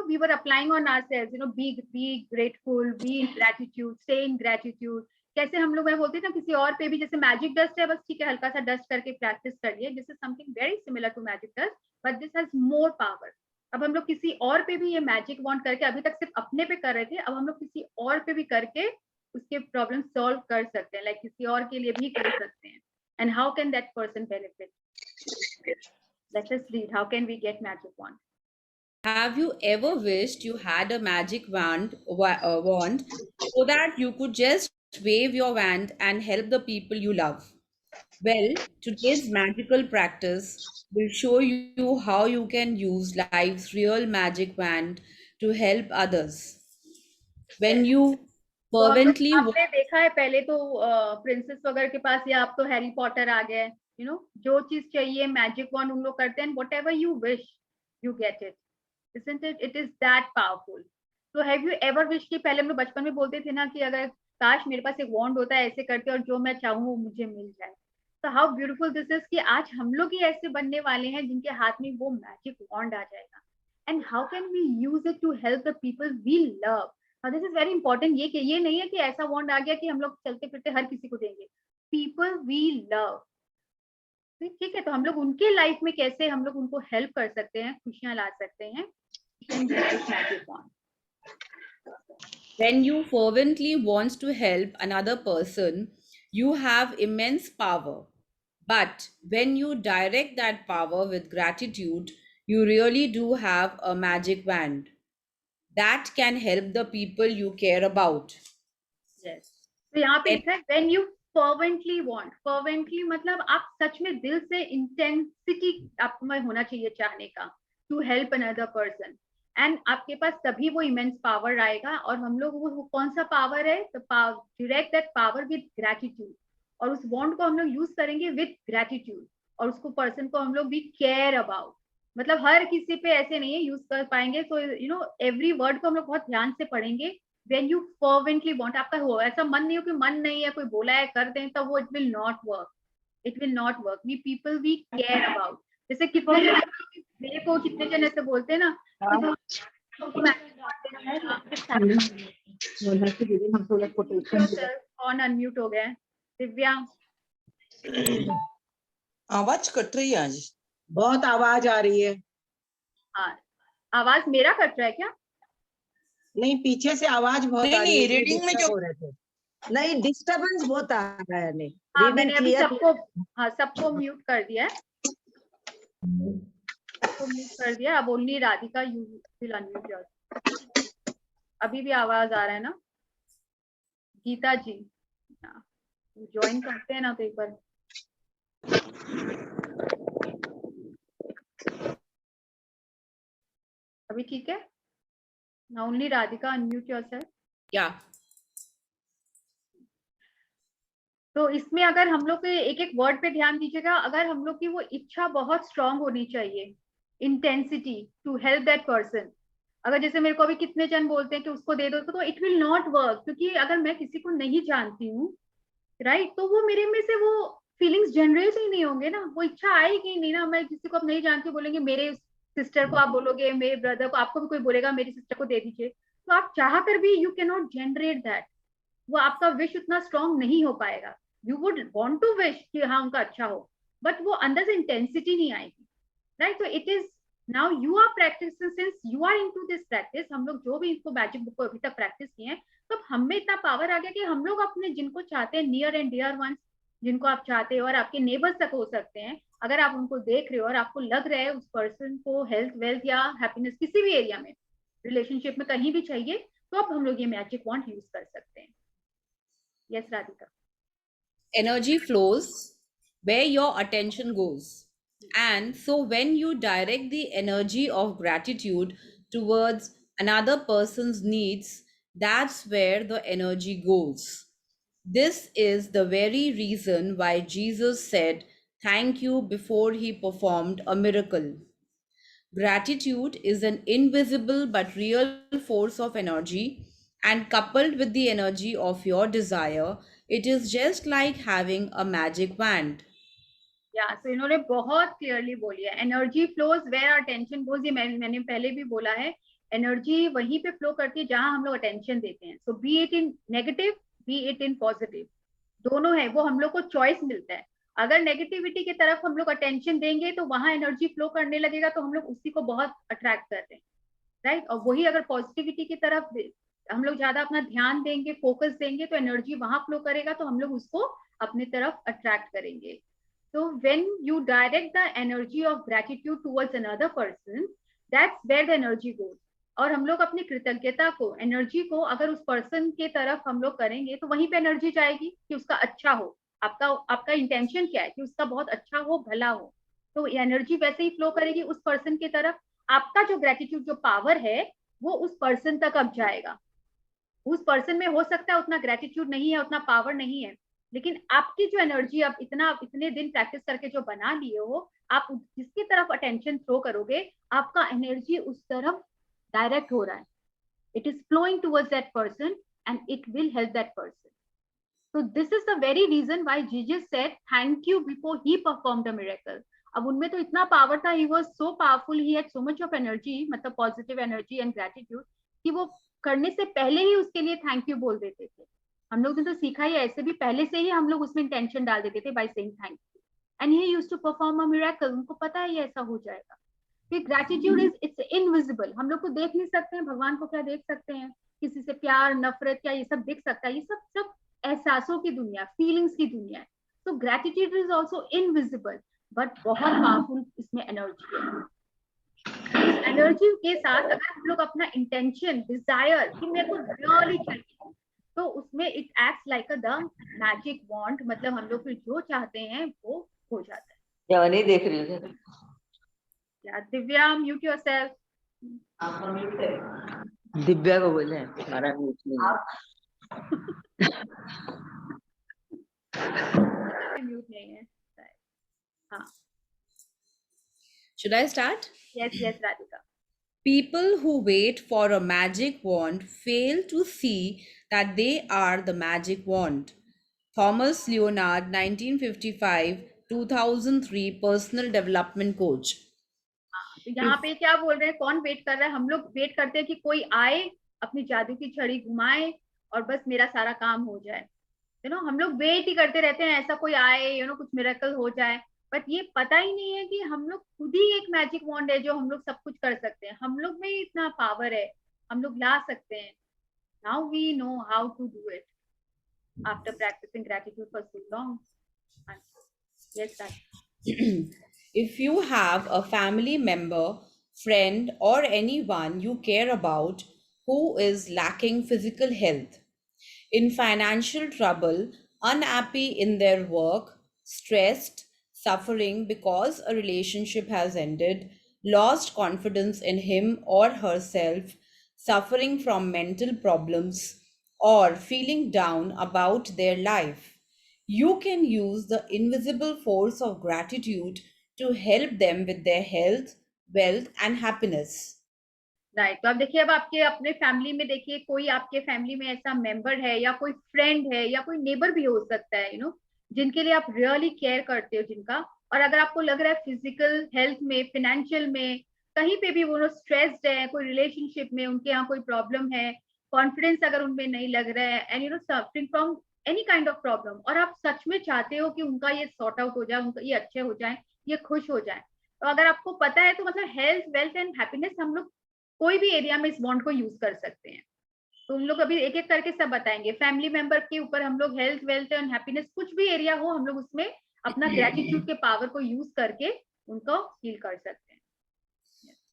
we were applying on ourselves, be grateful, be in gratitude, stay in gratitude. कैसे हम लोग बोलते हैं ना किसी और पे भी, जैसे मैजिक डस्ट है, बस ठीक है हल्का सा डस्ट करके प्रैक्टिस कर लिया, this is something very similar to magic dust, but this has more power. अब हम लोग किसी और पे भी ये मैजिक वॉन्ड करके, अभी तक सिर्फ अपने पे कर रहे थे, अब हम लोग किसी और पे भी करके उसके प्रॉब्लम सॉल्व कर सकते हैं, लाइक किसी और के लिए भी कर सकते हैं. And how can that person benefit? Let us read. How can we get magic wand? Have you ever wished you had a magic wand so that you could just wave your wand and help the people you love? Well, today's magical practice will show you how you can use life's real magic wand to help others. When you fervently आपने देखा है पहले तो princess वगैरह के पास, या अब तो हैरी पॉटर आ गए, जो चीज चाहिए मैजिक वॉन्ड उन लोग करते हैं, whatever you wish you get it, isn't it? It is that powerful. So have you ever wished, कि पहले हम लोग बचपन में बोलते थे ना कि अगर काश मेरे पास एक वॉन्ड होता है, ऐसे करके और जो मैं चाहूँ वो मुझे मिल जाए. So how beautiful this is कि आज हम लोग ही ऐसे बनने वाले हैं जिनके हाथ में वो मैजिक वॉन्ड आ जाएगा. And how can we use it to help the people we love? Now this is very important. ये नहीं है कि ऐसा वॉन्ड आ गया कि हम लोग चलते फिरते हर किसी को देंगे. People we love, ठीक है, तो हम लोग उनके लाइफ में कैसे हम लोग उनको हेल्प कर सकते हैं, खुशियां ला सकते हैं. When you fervently want to help another person, you have immense power. But when you direct that power with gratitude, you really do have a magic wand that can help the people you care about. Yes. तो यहाँ पे लिखा है when you fervently want. fervently मतलब आप सच में दिल से, इंटेंसिटी आप में होना चाहिए चाहने का, to help another person. And आपके पास तभी वो इमेंस पावर आएगा. और हम लोग वो कौन सा पावर है? तो direct that power with gratitude. और उस बॉन्ड को हम लोग यूज करेंगे विद ग्रेटिट्यूड, और उसको पर्सन को हम लोग भी केयर अबाउट. मतलब हर किसी पे ऐसे नहीं है यूज कर पाएंगे. तो एवरी वर्ड को हम लोग बहुत ध्यान से पढ़ेंगे. When you fervently want, आपका हो ऐसा मन नहीं हो कि मन नहीं है, कोई बोला है कर दें, तब वो it will not work. It will not work. We people we care about. जैसे कितने जन मेरे को कितने जन ऐसे बोलते हैं ना, कौन अनम्यूट हो गया? दिव्या, आवाज कट रही है आज, बहुत आवाज आ रही है. हाँ, आवाज मेरा कट रहा है क्या? नहीं, पीछे से आवाज बहुत आ रही है. रीडिंग में जो नहीं, डिस्टर्बेंस बहुत आ रहा है. नहीं, हाँ, मैंने अभी सबको म्यूट कर दिया है. सबको म्यूट कर दिया. अब only Radhika you will unmute yourself. अभी भी आवाज आ रहा है ना? गीता जी ज्वाइन करते हैं ना तो एक बार. अभी ठीक है? Now only Radhika, unmute yourself. Yeah. तो इसमें अगर हम लोग के एक एक वर्ड पे ध्यान दीजिएगा. अगर हम लोग की वो इच्छा बहुत स्ट्रांग होनी चाहिए, intensity to help that person. अगर जैसे मेरे को अभी कितने जन बोलते हैं कि उसको दे दो, तो इट विल नॉट वर्क. क्योंकि अगर मैं किसी को नहीं जानती हूँ, राइट, तो वो मेरे में से वो फीलिंग्स जनरेट ही नहीं होंगे ना, वो इच्छा आएगी नहीं ना. मैं किसी को अब नहीं जानती, बोलेंगे मेरे सिस्टर को आप बोलोगे, मेरे ब्रदर को, आपको भी कोई बोलेगा मेरी सिस्टर को दे दीजिए, तो आप चाह कर भी you can not generate that. वो आपका विश उतना स्ट्रांग नहीं हो पाएगा. You would want to wish कि हाँ उनका अच्छा हो, बट वो अंदर से इंटेंसिटी नहीं आएगी, राइट. तो it is now you are practising, since you are into this practice. हम लोग जो भी इसको मैजिक बुक को अभी तक प्रैक्टिस किए हैं, तो हम में इतना पावर आ गया कि हम लोग अपने जिनको चाहते हैं, नियर एंड डियर वंस, जिनको आप चाहते हो, और आपके नेबर्स तक हो सकते हैं, अगर आप उनको देख रहे हो और आपको लग रहा है उस पर्सन को हेल्थ, वेल्थ या हैप्पीनेस किसी भी एरिया में, रिलेशनशिप में कहीं भी चाहिए, तो अब हम लोग ये मैजिक वॉन्ड यूज कर सकते हैं. Yes Radhika. Energy flows where your attention goes. And so when you direct the energy of gratitude towards another person's needs, that's where the energy goes. This is the very reason why Jesus said thank you before he performed a miracle. Gratitude is an invisible but real force of energy, and coupled with the energy of your desire, it is just like having a magic wand. Yeah, so इन्होंने बहुत clearly बोली है, energy flows where attention goes. ये मैंने पहले भी बोला है एनर्जी वहीं पे फ्लो करती है जहां हम लोग अटेंशन देते हैं. So be it in negative, be it in positive, दोनों है, वो हम लोग को चॉइस मिलता है. अगर नेगेटिविटी की तरफ हम लोग अटेंशन देंगे तो वहां एनर्जी फ्लो करने लगेगा, तो हम लोग उसी को बहुत अट्रैक्ट कर रहे हैं, राइट. और वही अगर पॉजिटिविटी की तरफ हम लोग ज्यादा अपना ध्यान देंगे, फोकस देंगे, तो एनर्जी वहां फ्लो करेगा, तो हम लोग उसको अपनी तरफ अट्रैक्ट करेंगे. So when you direct the energy of gratitude towards another person, that's where the energy goes. और हम लोग अपनी कृतज्ञता को, एनर्जी को अगर उस पर्सन के तरफ हम लोग करेंगे तो वहीं पे एनर्जी जाएगी कि उसका अच्छा हो. आपका इंटेंशन क्या है कि उसका बहुत अच्छा हो, भला हो, तो एनर्जी वैसे ही फ्लो करेगी उस पर्सन की तरफ. आपका जो ग्रेटिट्यूड, जो पावर है, वो उस पर्सन तक अब जाएगा. उस पर्सन में हो सकता है उतना ग्रेटिट्यूड नहीं है, उतना पावर नहीं है, लेकिन आपकी जो एनर्जी आप इतने दिन प्रैक्टिस करके जो बना लिए हो, आप जिसकी तरफ अटेंशन थ्रो करोगे, आपका एनर्जी उस तरफ डायरेक्ट हो रहा है. It is flowing towards that person and it will help that person. So this is the very reason why Jesus said thank you before he performed the miracle. अब उनमें तो इतना पावर था, he was so powerful, he had so much of energy, मतलब positive energy and gratitude, कि वो करने से पहले ही उसके लिए थैंक यू बोल देते थे. हम लोग ने तो सीखा ही ऐसे भी, पहले से ही हम लोग उसमें इंटेंशन डाल देते थे by saying thank you, and he used to perform a miracle. उनको पता है ये ऐसा हो जाएगा. कि gratitude is it's invisible. हम लोग को देख नहीं सकते हैं, भगवान को क्या देख सकते हैं, किसी से प्यार, नफरत, क्या ये सब दिख सकता है? ये सब एहसासों की दुनिया, फीलिंग्स की दुनिया है. तो gratitude is also invisible, but बहुत पावरफुल इसमें एनर्जी है. इस एनर्जी के साथ अगर हम लोग अपना इंटेंशन, डिजायर कि मेरे को रियली चाहिए, तो उसमें it acts like the magic wand. मतलब हम लोग जो चाहते हैं वो हो जाता है. क्या नहीं देख रही हूँ या दिव्या, म्यूट योरसेल्फ. दिव्या को बोले हमारा म्यूट नहीं. म्यूट नहीं है. हाँ. Should I start? Yes, Radhika. People who wait for a magic wand fail to see that they are the magic wand. Thomas Leonard, 1955, 2003, personal development coach. यहाँ पे क्या बोल रहे हैं, कौन वेट कर रहा है? हम लोग वेट करते हैं कि कोई आए, अपनी जादू की छड़ी घुमाए और बस मेरा सारा काम हो जाए. हम लोग वेट ही करते रहते हैं, ऐसा कोई आए, कुछ मिरेकल हो जाए. बट ये पता ही नहीं है कि हम लोग खुद ही एक मैजिक वॉन्ड है जो हम लोग सब कुछ कर सकते हैं. हम लोग में ही इतना पावर है, हम लोग ला सकते हैं. Now we know how to do it after practising gratitude for so long. Yes. If you have a family member, friend, or anyone you care about who is lacking physical health, in financial trouble, unhappy in their work, stressed, suffering because a relationship has ended, lost confidence in him or herself, suffering from mental problems, or feeling down about their life, you can use the invisible force of gratitude to help them with their health, wealth, and happiness. Right. तो अब देखिए, अब आपके अपने family में देखिए, कोई आपके फैमिली में ऐसा मेंबर है या कोई फ्रेंड है या कोई नेबर भी हो सकता है, जिनके लिए आप रियली केयर करते हो, जिनका, और अगर आपको लग रहा है फिजिकल हेल्थ में, फाइनेंशियल में, कहीं पे भी वो स्ट्रेस्ड है, कोई रिलेशनशिप में उनके यहाँ कोई प्रॉब्लम है, कॉन्फिडेंस अगर उनमें नहीं लग रहा है, and suffering from any kind of problem, और आप सच में चाहते हो कि उनका ये सॉर्ट आउट हो जाए, उनका ये अच्छे हो जाए, ये खुश हो जाए, तो अगर आपको पता है तो मतलब हेल्थ, वेल्थ एंड हैप्पीनेस हम लोग कोई भी एरिया में इस बॉन्ड को यूज कर सकते हैं. तो उन लोग अभी एक एक करके सब बताएंगे. फैमिली मेंबर के ऊपर हम लोग हेल्थ, वेल्थ एंड हैप्पीनेस, कुछ भी एरिया हो, हम लोग उसमें अपना ग्रेटिट्यूड के पावर को यूज करके उनको हील कर सकते हैं.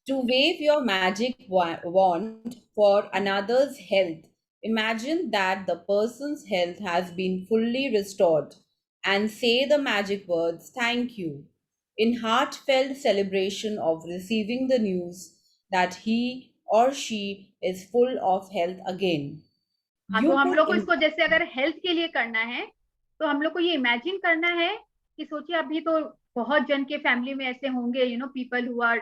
To wave your magic wand for another's health, imagine that the person's health has been fully restored and say the magic words, thank you, in heartfelt celebration of receiving the news that he or she is full of health again. तो हम लोग को इसको जैसे अगर health के लिए करना है, तो हम लोग को ये इमेजिन करना है कि सोचिए अभी तो बहुत जन के फैमिली में ऐसे होंगे, people who are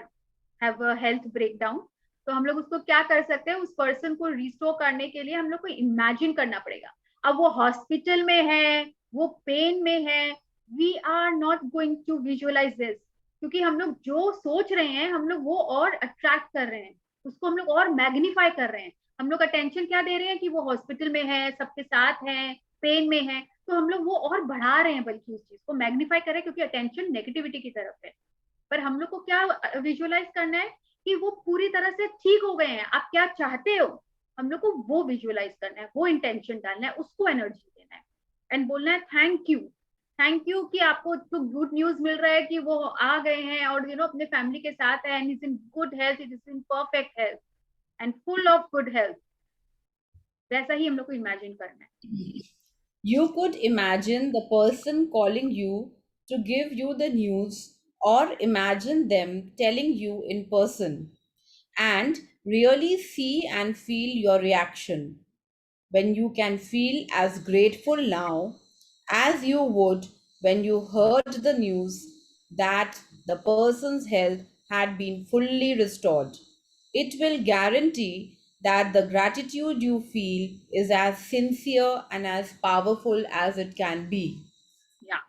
have a health breakdown. तो हम लोग उसको क्या कर सकते हैं, उस पर्सन को रिस्टोर करने के लिए हम लोग को इमेजिन करना पड़ेगा. अब वो हॉस्पिटल में है, वो पेन में है, we are not going to visualise this, क्योंकि हम लोग जो सोच रहे हैं हम लोग वो और अट्रैक्ट कर रहे हैं. उसको हम लोग और मैग्नीफाई कर रहे हैं। हम लोग अटेंशन क्या दे रहे हैं कि वो हॉस्पिटल में है, सबके साथ है, पेन में है, तो हम लोग वो और बढ़ा रहे हैं, बल्कि उस चीज को मैग्नीफाई कर रहे हैं, क्योंकि अटेंशन नेगेटिविटी की तरफ है। पर हम लोग को क्या विजुअलाइज करना है कि वो पूरी तरह से ठीक हो गए हैं, आप क्या चाहते हो, हम लोग को वो विजुअलाइज करना है, वो इंटेंशन डालना है, उसको एनर्जी देना है एंड बोलना है थैंक यू कि आपको तो गुड न्यूज मिल रहा है कि वो आ गए हैं और अपने फैमिली के साथ है, and is in good health, it is in perfect health and full of good health. वैसा ही हम लोग को इमेजिन करना है। You could imagine the person calling you to give you the news, or imagine them telling you in person, and really see and feel your reaction. When you can feel as grateful now as you would when you heard the news that the person's health had been fully restored, it will guarantee that the gratitude you feel is as sincere and as powerful as it can be.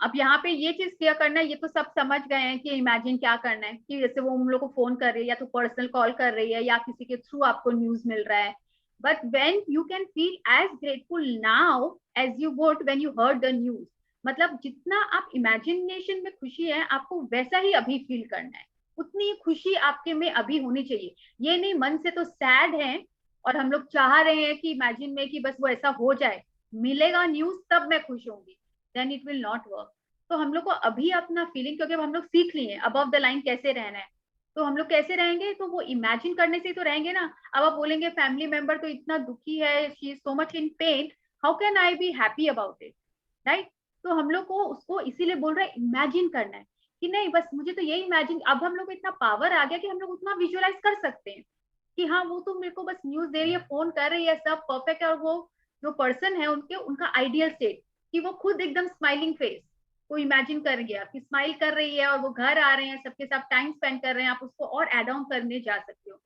अब यहाँ पे ये चीज clear करना है, ये तो सब समझ गए हैं कि इमेजिन क्या करना है, कि जैसे वो हम लोग को फोन कर रही है या तो पर्सनल कॉल कर रही है या किसी के थ्रू आपको न्यूज मिल रहा है, but when you can feel as grateful now as you would when you heard the news, मतलब जितना आप इमेजिनेशन में खुशी है आपको वैसा ही अभी फील करना है, उतनी खुशी आपके में अभी होनी चाहिए। ये नहीं मन से तो सैड है और हम लोग चाह रहे हैं कि इमेजिन में कि बस वो ऐसा हो जाए, मिलेगा न्यूज तब मैं खुश होंगी, then it will not work. तो हम लोग को अभी अपना फीलिंग, क्योंकि हम लोग सीख लिए अबव द लाइन कैसे रहना है, तो हम लोग कैसे रहेंगे, तो वो इमेजिन करने से ही तो रहेंगे ना। अब आप बोलेंगे फैमिली मेंबर तो इतना दुखी है, she is so much in pen, how can I be happy about it, right. तो हम लोग को उसको इसीलिए बोल रहे हैं इमेजिन करना है कि नहीं बस मुझे तो ये इमेजिन, अब हम लोग को इतना पावर आ गया कि हम लोग उतना विजुअलाइज कर सकते हैं कि हाँ वो तो मेरे को बस न्यूज दे रही है, फोन कर रही है, सब परफेक्ट है, और वो जो पर्सन है उनका आइडियल स्टेट कि वो खुद एकदम स्माइलिंग फेस को इमेजिन कर गया कि स्माइल कर रही है और वो घर आ रहे हैं, सबके साथ टाइम स्पेंड कर रहे हैं, आप उसको और एड ऑन करने जा सकते हो।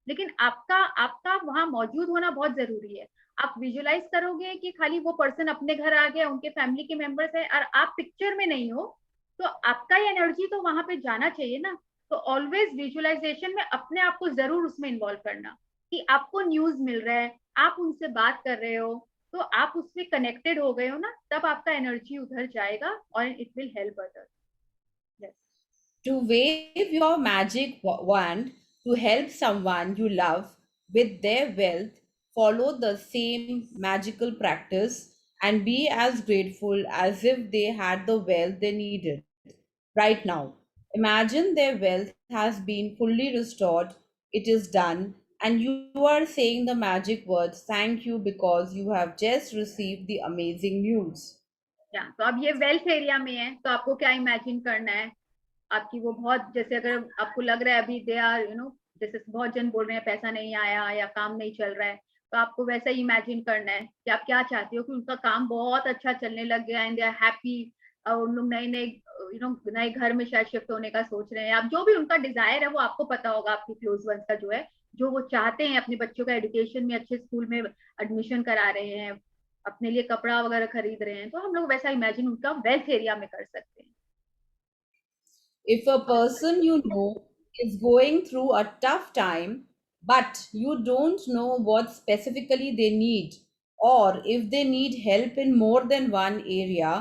लेकिन आपका वहां मौजूद होना बहुत जरूरी है। आप विजुअलाइज करोगे कि खाली वो पर्सन अपने घर आ गया, उनके फैमिली के मेंबर्स है और आप पिक्चर में नहीं हो, तो आपका एनर्जी तो वहां पे जाना चाहिए ना। तो ऑलवेज विजुअलाइजेशन में अपने आप को जरूर उसमें इन्वॉल्व करना कि आपको न्यूज मिल रहा है, आप उनसे बात कर रहे हो, तो आप उससे कनेक्टेड हो गए हो ना, तब आपका एनर्जी उधर जाएगा और it will help others. To wave your magic wand to help someone you love with their wealth, follow the same magical practice and be as grateful as if they had the wealth they needed right now. Imagine their wealth has been fully restored, it is done, and you are saying the magic words thank you because you have just received the amazing news. तो अब ये wealth area में है, तो आपको क्या imagine करना है, आपकी वो बहुत, जैसे अगर आपको लग रहा है अभी दे आर जैसे बहुत जन बोल रहे हैं पैसा नहीं आया या काम नहीं चल रहा है, तो आपको वैसा ही इमेजिन करना है कि आप क्या चाहते हो कि उनका काम बहुत अच्छा चलने लग गया एंड दे आर हैप्पी, और उन लोग नए नए घर में शायद शिफ्ट होने का सोच रहे हैं। आप जो भी उनका डिजायर है वो आपको पता होगा, आपके क्लोज वंस का जो है, जो वो चाहते हैं अपने बच्चों का एजुकेशन में अच्छे स्कूल में एडमिशन करा रहे हैं, अपने लिए कपड़ा वगैरह खरीद रहे हैं, तो हम लोग वैसा इमेजिन उनका वेल्थ एरिया में कर सकते हैं। If a person you know is going through a tough time, but you don't know what specifically they need, or if they need help in more than one area,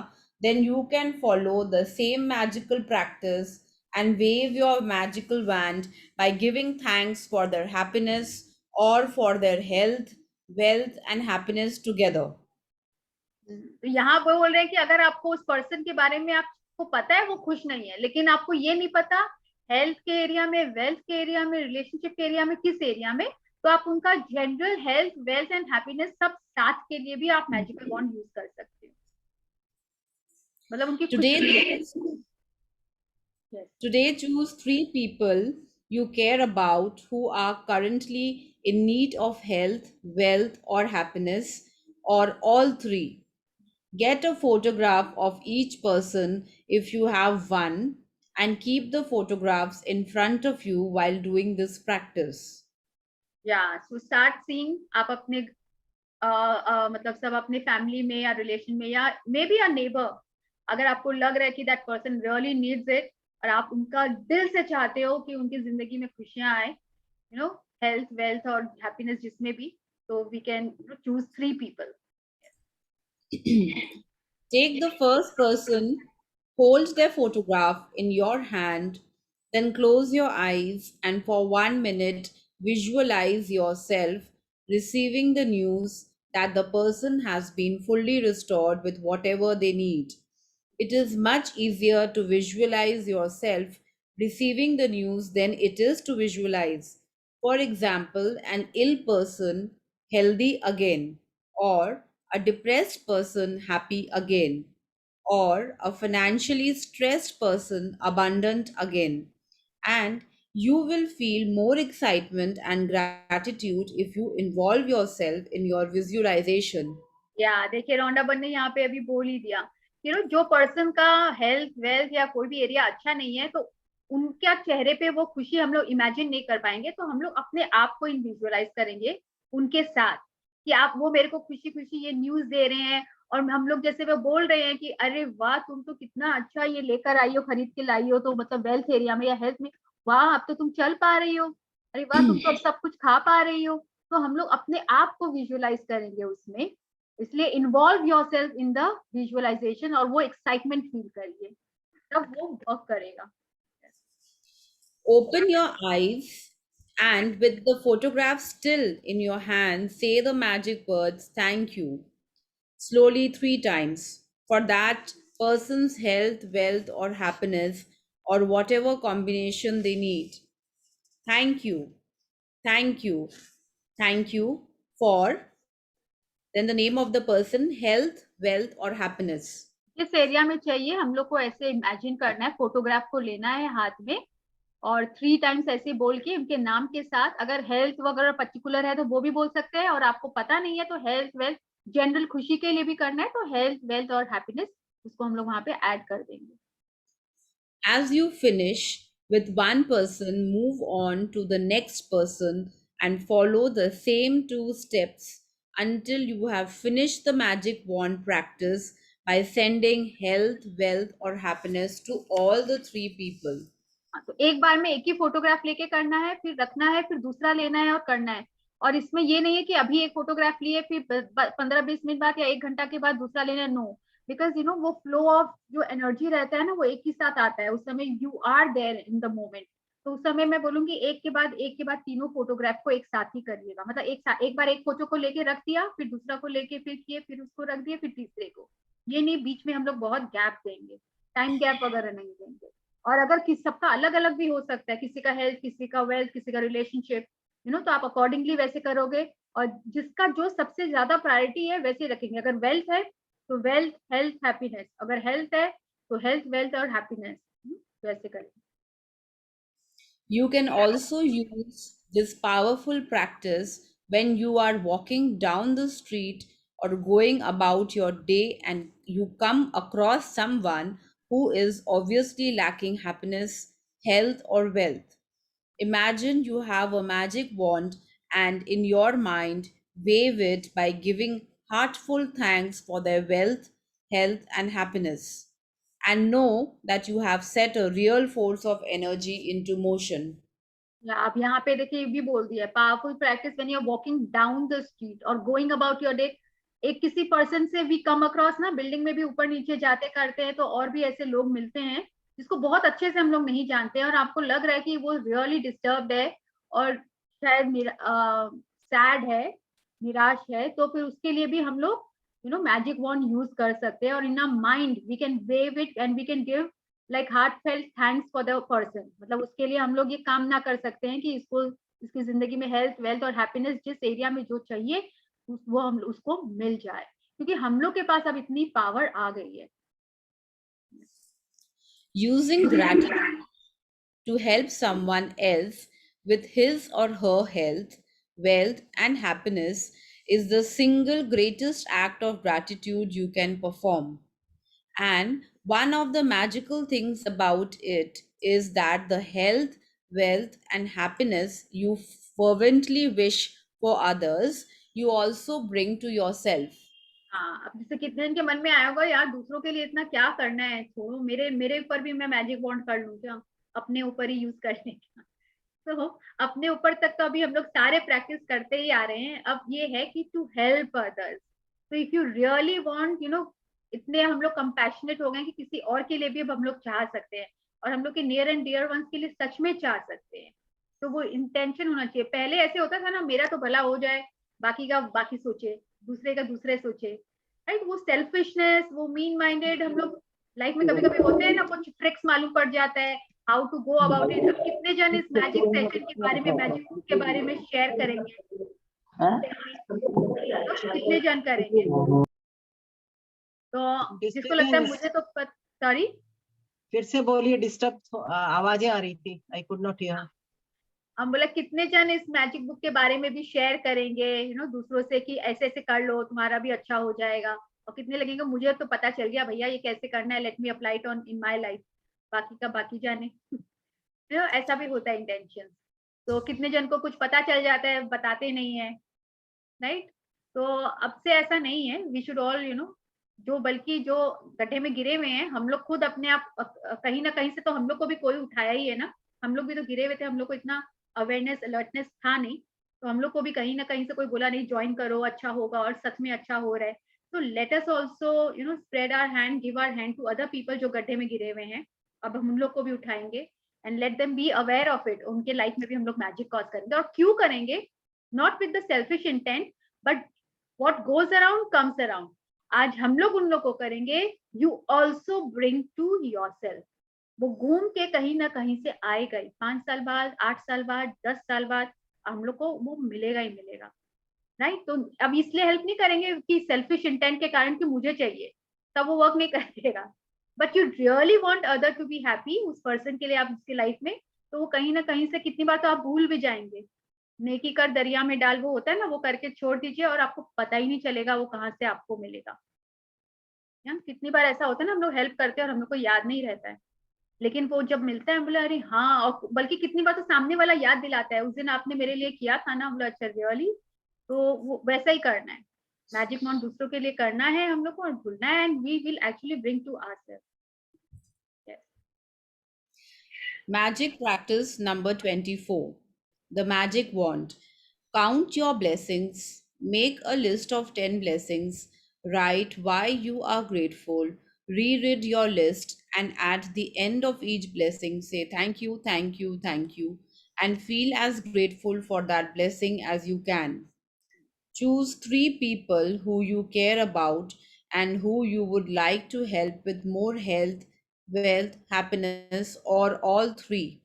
then you can follow the same magical practice and wave your magical wand by giving thanks for their happiness or for their health, wealth, and happiness together. यहाँ वो बोल रहे हैं कि अगर आपको उस person के बारे में आपको पता है वो खुश नहीं है, लेकिन आपको ये नहीं पता हेल्थ के एरिया में, वेल्थ के एरिया में, रिलेशनशिप के एरिया में, किस एरिया में, तो आप उनका general health, wealth and happiness सब साथ के लिए भी आप मैजिकल बॉन्ड यूज कर सकते हो, मतलब उनकी Today choose 3 people you care about who are currently in need of health, wealth, or happiness, or all 3. Get a photograph of each person if you have one, and keep the photographs in front of you while doing this practice. So start seeing, आप अपने मतलब सब अपने family में या relation में या may be a neighbour, अगर आपको लग रहा है कि that person really needs it और आप उनका दिल से चाहते हो कि उनकी जिंदगी में खुशियां आए, health, wealth और happiness जिसमें भी, so we can choose 3 people. Take the first person, hold their photograph in your hand, then close your eyes and for 1 minute visualize yourself receiving the news that the person has been fully restored with whatever they need. It is much easier to visualize yourself receiving the news than it is to visualize, for example, an ill person healthy again, or a depressed person happy again, or a financially stressed person abundant again. And you will feel more excitement and gratitude if you involve yourself in your visualization. या देखिए रोंडा बन ने यहाँ पे अभी बोल ही दिया कि जो पर्सन का हेल्थ वेल्थ या कोई भी एरिया अच्छा नहीं है, तो उनका चेहरे पे वो खुशी हम लोग इमेजिन नहीं कर पाएंगे, तो हम लोग अपने आप को इन विजुअलाइज करेंगे उनके साथ कि आप वो मेरे को खुशी खुशी ये न्यूज दे रहे हैं, और हम लोग जैसे वो बोल रहे हैं कि अरे वाह तुम तो कितना अच्छा ये लेकर आई हो, खरीद के लाई हो, तो मतलब वेल्थ एरिया में या हेल्थ में, वाह अब तो तुम चल पा रही हो, अरे वाह तुम तो अब सब कुछ खा पा रही हो, तो हम लोग अपने आप को विजुअलाइज करेंगे उसमें। इसलिए involve yourself in the visualisation और वो एक्साइटमेंट फील करिए, तब वो वर्क करेगा। Open your eyes and with the photograph still in your hand, say the magic words, thank you, slowly 3 times for that person's health, wealth, or happiness, or whatever combination they need. Thank you, thank you, thank you for, then the name of the person, health, wealth, or happiness. जिस area में चाहिए हम लोग को ऐसे imagine करना है, photograph को लेना है हाथ में और 3 टाइम्स ऐसे बोल के उनके नाम के साथ, अगर हेल्थ वगैरह पर्टिकुलर है तो वो भी बोल सकते हैं, और आपको पता नहीं है तो हेल्थ वेल्थ जनरल खुशी के लिए भी करना है, तो हेल्थ वेल्थ और हैप्पीनेस उसको हम लोग वहां पे ऐड कर देंगे। As you finish with one person, move on to the next person and follow the same 2 steps until you have finished the magic wand practice by sending health, wealth, or happiness to all the 3 people. तो एक बार में एक ही photograph लेके करना है, फिर रखना है, फिर दूसरा लेना है और करना है, और इसमें ये नहीं है कि अभी एक फोटोग्राफ लिए फिर 15-20 मिनट बाद या 1 घंटा के बाद दूसरा लेना है, नो, बिकॉज वो फ्लो ऑफ जो एनर्जी रहता है ना वो एक ही साथ आता है, उस समय you are there in the moment, तो उस समय मैं बोलूंगी एक के बाद तीनों फोटोग्राफ को एक साथ ही करिएगा, मतलब एक बार एक फोटो को लेके रख दिया, फिर दूसरा को लेके फिर किए, फिर उसको रख दिया, फिर तीसरे को, ये नहीं बीच में हम लोग बहुत गैप देंगे, टाइम गैप वगैरह नहीं देंगे। और अगर किस सबका अलग अलग भी हो सकता है, किसी का हेल्थ, किसी का वेल्थ, किसी का रिलेशनशिप, तो आप अकॉर्डिंगली वैसे करोगे, और जिसका जो सबसे ज्यादा प्रायोरिटी है वैसे रखेंगे, अगर वेल्थ है तो वेल्थ हेल्थ हैप्पीनेस, अगर हेल्थ है तो हेल्थ वेल्थ और हैप्पीनेस, वैसे करेंगे। You can also use this powerful practice when you are walking down the street or going about your day and you come across someone who is obviously lacking happiness, health, or wealth. Imagine you have a magic wand and in your mind wave it by giving heartful thanks for their wealth, health, and happiness. And know that you have set a real force of energy into motion. या अब यहाँ पे देखिए ये भी बोल दिया है, powerful practice when you are walking down the street और गोइंग अबाउट योर डे। एक किसी पर्सन से भी कम अक्रॉस ना, बिल्डिंग में भी ऊपर नीचे जाते करते हैं तो और भी ऐसे लोग मिलते हैं जिसको बहुत अच्छे से हम लोग नहीं जानते हैं, और आपको लग रहा है कि वो रियली डिस्टर्ब्ड है और शायद सैड है, निराश है, तो फिर उसके लिए भी हम लोग मैजिक वॉन्ड यूज कर सकते हैं, और in a mind we can wave it and we can give like heartfelt thanks for the person, मतलब उसके लिए हम लोग ये कामना कर सकते हैं कि इसकी जिंदगी में हेल्थ वेल्थ और हैप्पीनेस जिस एरिया में जो चाहिए वो हम उसको मिल जाए, क्योंकि हम लोग के पास अब इतनी पावर आ गई है। Using gratitude to help someone else with his or her health, wealth, and happiness is the single greatest act of gratitude you can perform. And one of the magical things about it is that the health, wealth, and happiness you fervently wish for others, you also bring to yourself. हाँ, अब जैसे कितने जन के मन में आया होगा यार दूसरों के लिए इतना क्या करना है, छोड़ो, मेरे ऊपर भी मैं मैजिक बॉन्ड कर लूं क्या, अपने ऊपर ही यूज करने का, तो अपने ऊपर तक का भी हम लोग सारे प्रैक्टिस करते ही आ रहे हैं. अब ये है कि टू हेल्प अदर्स. तो इफ यू रियली वांट, इतने हम लोग कंपैशनेट हो गए कि किसी और के लिए भी अब हम लोग चाह सकते हैं, और हम लोग के नियर एंड डियर वंस के लिए सच में चाह सकते हैं. तो वो इंटेंशन होना चाहिए. पहले ऐसे होता था ना, मेरा तो भला हो जाए, बाकी का बाकी सोचे, दूसरे का दूसरे सोचे, राइट. वो सेल्फिशनेस, वो मीन माइंडेड हम लोग लाइफ में कभी कभी होते हैं ना, कुछ ट्रिक्स मालूम पड़ जाता है how to go about it. अब कितने जन इस मैजिक सेशन के बारे में, मैजिक बुक के बारे में शेयर करेंगे? कितने जन करेंगे? तो जिसको लगता है मुझे तो सॉरी, फिर से बोलिए, डिस्टर्ब आवाजें आ रही थी, आई कुड नॉट हियर. हम बोला कितने जन इस मैजिक बुक के बारे में भी शेयर करेंगे, दूसरों से कि ऐसे ऐसे कर लो, तुम्हारा भी अच्छा हो जाएगा. और कितने लगेंगे मुझे तो पता चल गया भैया ये कैसे करना है, let me apply it on in my life, बाकी का बाकी जाने. ऐसा भी होता है इंटेंशन. तो कितने जन को कुछ पता चल जाता है, बताते नहीं है, राइट. तो अब से ऐसा नहीं है. वी शुड ऑल बल्कि जो गड्ढे में गिरे हुए हैं, हम लोग खुद अपने आप कहीं ना कहीं से तो हम लोग को भी कोई उठाया ही है ना. हम लोग भी तो गिरे हुए थे, हम लोग को इतना अवेयरनेस अलर्टनेस था नहीं, तो हम लोग को भी कहीं ना कहीं से कोई बोला नहीं ज्वाइन करो अच्छा होगा, और सच में अच्छा हो रहा है. तो let us also spread our hand, give our hand to other people जो गड्ढे में गिरे हुए हैं. अब हम लोग को भी उठाएंगे and let them be aware of it. उनके लाइफ में भी हम लोग मैजिक कॉज करेंगे. और क्यों करेंगे? Not with the selfish intent, but what goes around comes around. आज हम लोग उन लोग को करेंगे, you also bring to yourself. वो घूम के कहीं ना कहीं से आएगा ही. 5 साल बाद, 8 साल बाद, 10 साल बाद हम लोग को वो मिलेगा ही मिलेगा, राइट. तो अब इसलिए हेल्प नहीं करेंगे कि सेल्फिश इंटेंट के कारण कि मुझे चाहिए, तब वो वर्क नहीं करेगा. But you really want other to be happy, उस पर्सन के लिए आप उसकी लाइफ में, तो वो कहीं ना कहीं से कितनी बार तो आप भूल भी जाएंगे. नेकी कर दरिया में डाल, वो होता है ना, वो करके छोड़ दीजिए और आपको पता ही नहीं चलेगा वो कहाँ से आपको मिलेगा. कितनी बार ऐसा होता है ना, हम लोग हेल्प करते हैं और हम लोग को याद नहीं रहता है, लेकिन वो जब मिलता है बोले अरे हाँ. और बल्कि कितनी बार तो सामने वाला याद दिलाता है, उस दिन आपने मेरे लिए किया था ना, बोला अच्छा रियली. तो वो वैसा ही करना है. मैजिक नॉट दूसरों के लिए करना है हम लोग को, और भूलना है, and we will actually bring to ourself. Magic practice number 24. The magic wand. Count your blessings. Make a list of 10 blessings. Write why you are grateful. Reread your list, and at the end of each blessing, say thank you, thank you, thank you, and feel as grateful for that blessing as you can. Choose 3 people who you care about and who you would like to help with more health, wealth, happiness, or all 3.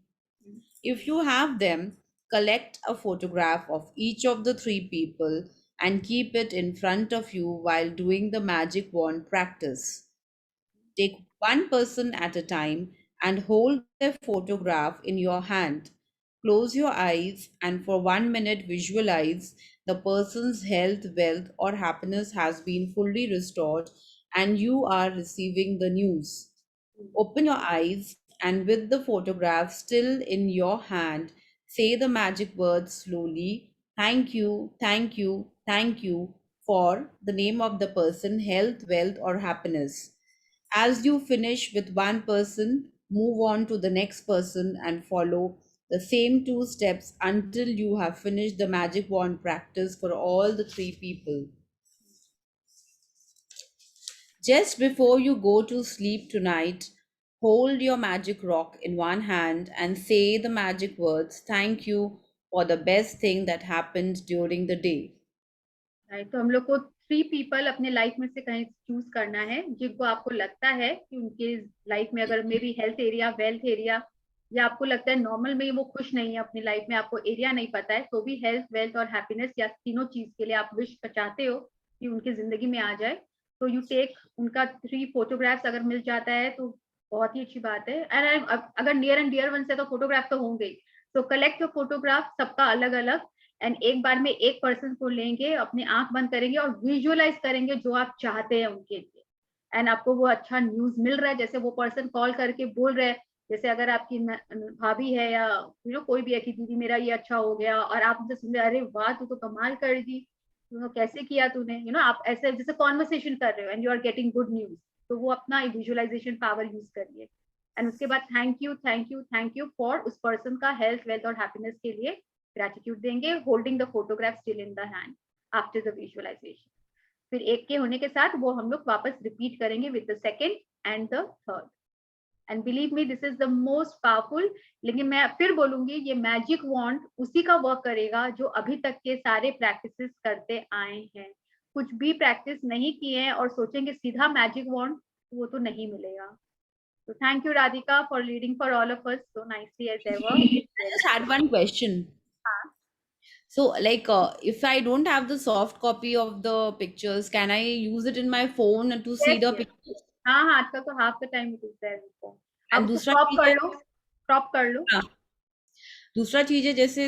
If you have them, collect a photograph of each of the 3 people and keep it in front of you while doing the magic wand practice. Take one person at a time and hold their photograph in your hand. Close your eyes and for 1 minute visualize the person's health, wealth, or happiness has been fully restored and you are receiving the news. Open your eyes and with the photograph still in your hand, say the magic words slowly. Thank you, thank you, thank you for the name of the person, health, wealth, or happiness. As you finish with one person, move on to the next person and follow the same 2 steps until you have finished the magic wand practice for all the 3 people. Just before you go to sleep tonight, hold your magic rock in one hand and say the magic words, thank you for the best thing that happened during the day. Right. तो हम लोग को 3 people अपने life में से कहीं choose करना है जिनको आपको लगता है कि उनके लाइफ में, अगर may be health area, wealth area, या आपको लगता है नॉर्मल में वो खुश नहीं है अपनी लाइफ में, आपको एरिया नहीं पता है, तो भी हेल्थ, वेल्थ और हैप्पीनेस या तीनों चीज के लिए आप विश चाहते हो कि उनकी जिंदगी में आ जाए. तो यू टेक उनका 3 फोटोग्राफ्स अगर मिल जाता है तो बहुत ही अच्छी बात है. एंड अगर नियर एंड डियर वन से तो फोटोग्राफ तो होंगे. तो कलेक्ट योर फोटोग्राफ, सबका अलग अलग, एंड एक बार में एक पर्सन को लेंगे, अपनी आंख बंद करेंगे और विजुअलाइज करेंगे जो आप चाहते हैं उनके लिए. एंड आपको वो अच्छा न्यूज मिल रहा है, जैसे वो पर्सन कॉल करके बोल रहे हैं, जैसे अगर आपकी भाभी है या कोई भी है कि दीदी मेरा ये अच्छा हो गया, और आप उनसे सुन रहे, अरे वाह तू तो कमाल कर दी, कैसे किया तूने, आप ऐसे जैसे कॉन्वर्सेशन कर रहे हो and you are getting good news. तो वो अपना विजुअलाइजेशन पावर यूज करिए. एंड उसके बाद थैंक यू फॉर उस पर्सन का हेल्थ, वेल्थ और हैप्पीनेस के लिए ग्रेटिट्यूड देंगे, holding the photograph still in the hand after the visualisation. फिर एक के होने के साथ वो हम लोग वापस रिपीट करेंगे with the second and the third. And believe me this is the most powerful. लेकिन मैं फिर बोलूंगी ये मैजिक वॉन्ड उसी का वर्क करेगा जो अभी तक के सारे प्रैक्टिसेस करते आए हैं। कुछ भी प्रैक्टिस नहीं किए हैं और सोचेंगे सीधा मैजिक वॉन्ड, वो तो नहीं मिलेगा। So thank you Radhika for leading for all of us so nicely as ever. I just had one question. So like if I don't have the soft copy of the pictures, can I use it in my phone to see the pictures? हाँ हाँ, आजकल तो half the time it is there उसको। अब And दूसरा crop चीज कर है, लो, crop कर लो। हाँ, दूसरा चीज है जैसे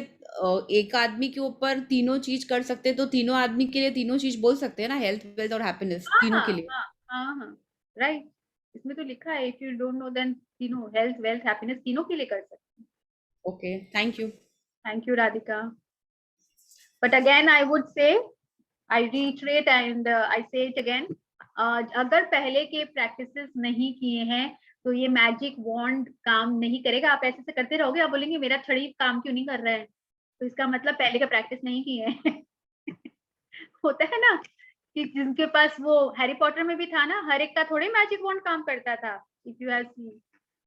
एक आदमी के ऊपर तीनों चीज कर सकते हैं, तो तीनों आदमी के लिए तीनों चीज बोल सकते हैं ना, हेल्थ, वेल्थ और हैप्पीनेस, तीनों के लिए। हाँ, राइट, इसमें तो लिखा है if you don't know then तीनों, हेल्थ, वेल्थ, हैप्पीनेस तीनों के लिए कर सकते हैं। Okay, thank you. Thank you Radhika. But again I would say, I reiterate and I से इट अगेन, अगर पहले के प्रैक्टिसेस नहीं किए हैं तो ये मैजिक वॉन्ड काम नहीं करेगा। आप ऐसे से करते रहोगे, आप बोलेंगे मेरा छड़ी काम क्यों नहीं कर रहा है, तो इसका मतलब पहले का प्रैक्टिस नहीं किए हैं। होता है ना कि जिनके पास वो हैरी पॉटर में भी था ना, हर एक का थोड़े मैजिक वॉन्ड काम करता था। इफ यू हैव सीन,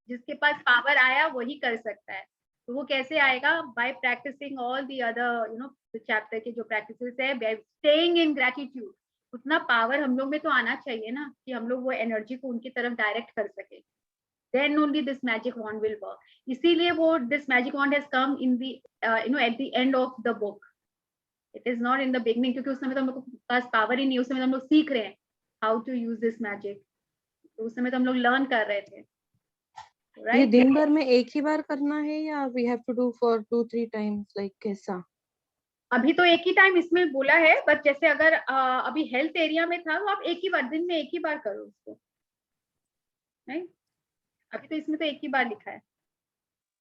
जिसके पास पावर आया वही कर सकता है। तो वो कैसे आएगा? By practising all the other chapter के जो प्रैक्टिसेस है, बाय स्टेइंग इन ग्रेटिट्यूड। उतना पावर हम लोग में तो आना चाहिए ना कि हम लोग वो एनर्जी को उनकी तरफ डायरेक्ट कर सके। Then only this magic wand will work. इसीलिए वो this magic wand has come in the at the end of the book, it is not in the beginning, क्योंकि उस समय तो हम लोग के पास पावर ही नहीं, उस समय तो हम लोग सीख रहे हैं how to use this magic, तो उस समय तो हम लोग लर्न कर रहे थे। ये दिन भर में एक ही बार करना है या we have to do for 2-3 times, like कैसा? अभी तो एक ही टाइम इसमें बोला है, बट जैसे अगर अभी हेल्थ एरिया में था तो आप एक ही बार, दिन में एक ही बार करो उसको, नहीं? अभी तो इसमें तो एक ही बार लिखा है।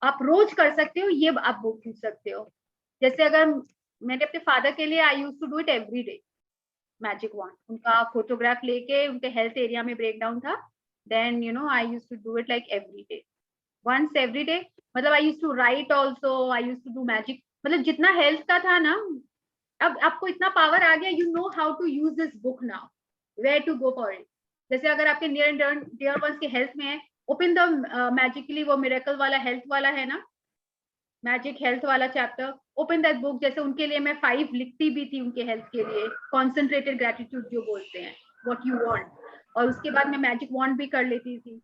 आप रोज कर सकते हो, ये आप पूछ सकते हो। जैसे अगर मैंने अपने फादर के लिए, I used to do it every day magic wand. उनका फोटोग्राफ लेके उनके हेल्थ एरिया में ब्रेक डाउन था, then I used to do it like every day, once every day. मतलब I used to write also, I used to do magic. मतलब जितना health का था ना, अब आपको इतना पावर आ गया, you know how to use this book now, where to go for it. जैसे अगर आपके नियर एंड डियर वंस के हेल्थ में है, ओपन द मैजिकली, वो मिरेकल वाला हेल्थ वाला है ना, मैजिक हेल्थ वाला चैप्टर, ओपन दैट बुक। जैसे उनके लिए मैं 5 लिखती भी थी उनके हेल्थ के लिए, कॉन्सेंट्रेटेड ग्रेटिट्यूड जो बोलते हैं, व्हाट यू वांट, और उसके बाद मैं मैजिक वॉन्ड भी कर लेती थी,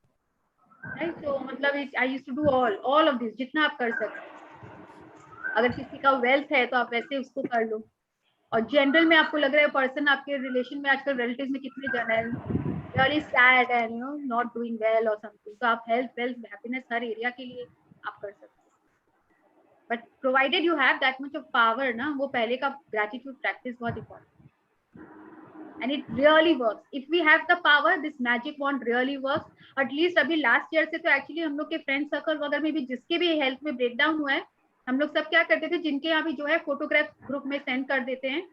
राइट? तो मतलब I used to do all of this, जितना आप कर सकते। अगर किसी का वेल्थ है तो आप वैसे उसको कर लो, और जनरल में आपको लग रहा है पर्सन आपके रिलेशन में आजकल रिलेटिव्स में कितने जन है really sad and not doing well और समथिंग, तो आप हेल्थ, वेल्थ, हैप्पीनेस हर एरिया के लिए आप कर सकते हो। But provided you have that much of power ना, वो पहले का ग्रेटिट्यूड प्रैक्टिस बहुत important, and it really works. If we have the power, this magic wand really works. At least अभी लास्ट ईयर से तो एक्चुअली हम लोग के फ्रेंड सर्कल वगैरह में भी जिसके भी हेल्थ में ब्रेकडाउन हुआ है, हम लोग सब क्या करते थे, जिनके यहाँ भी जो है फोटोग्राफ ग्रुप में सेंड कर देते हैं,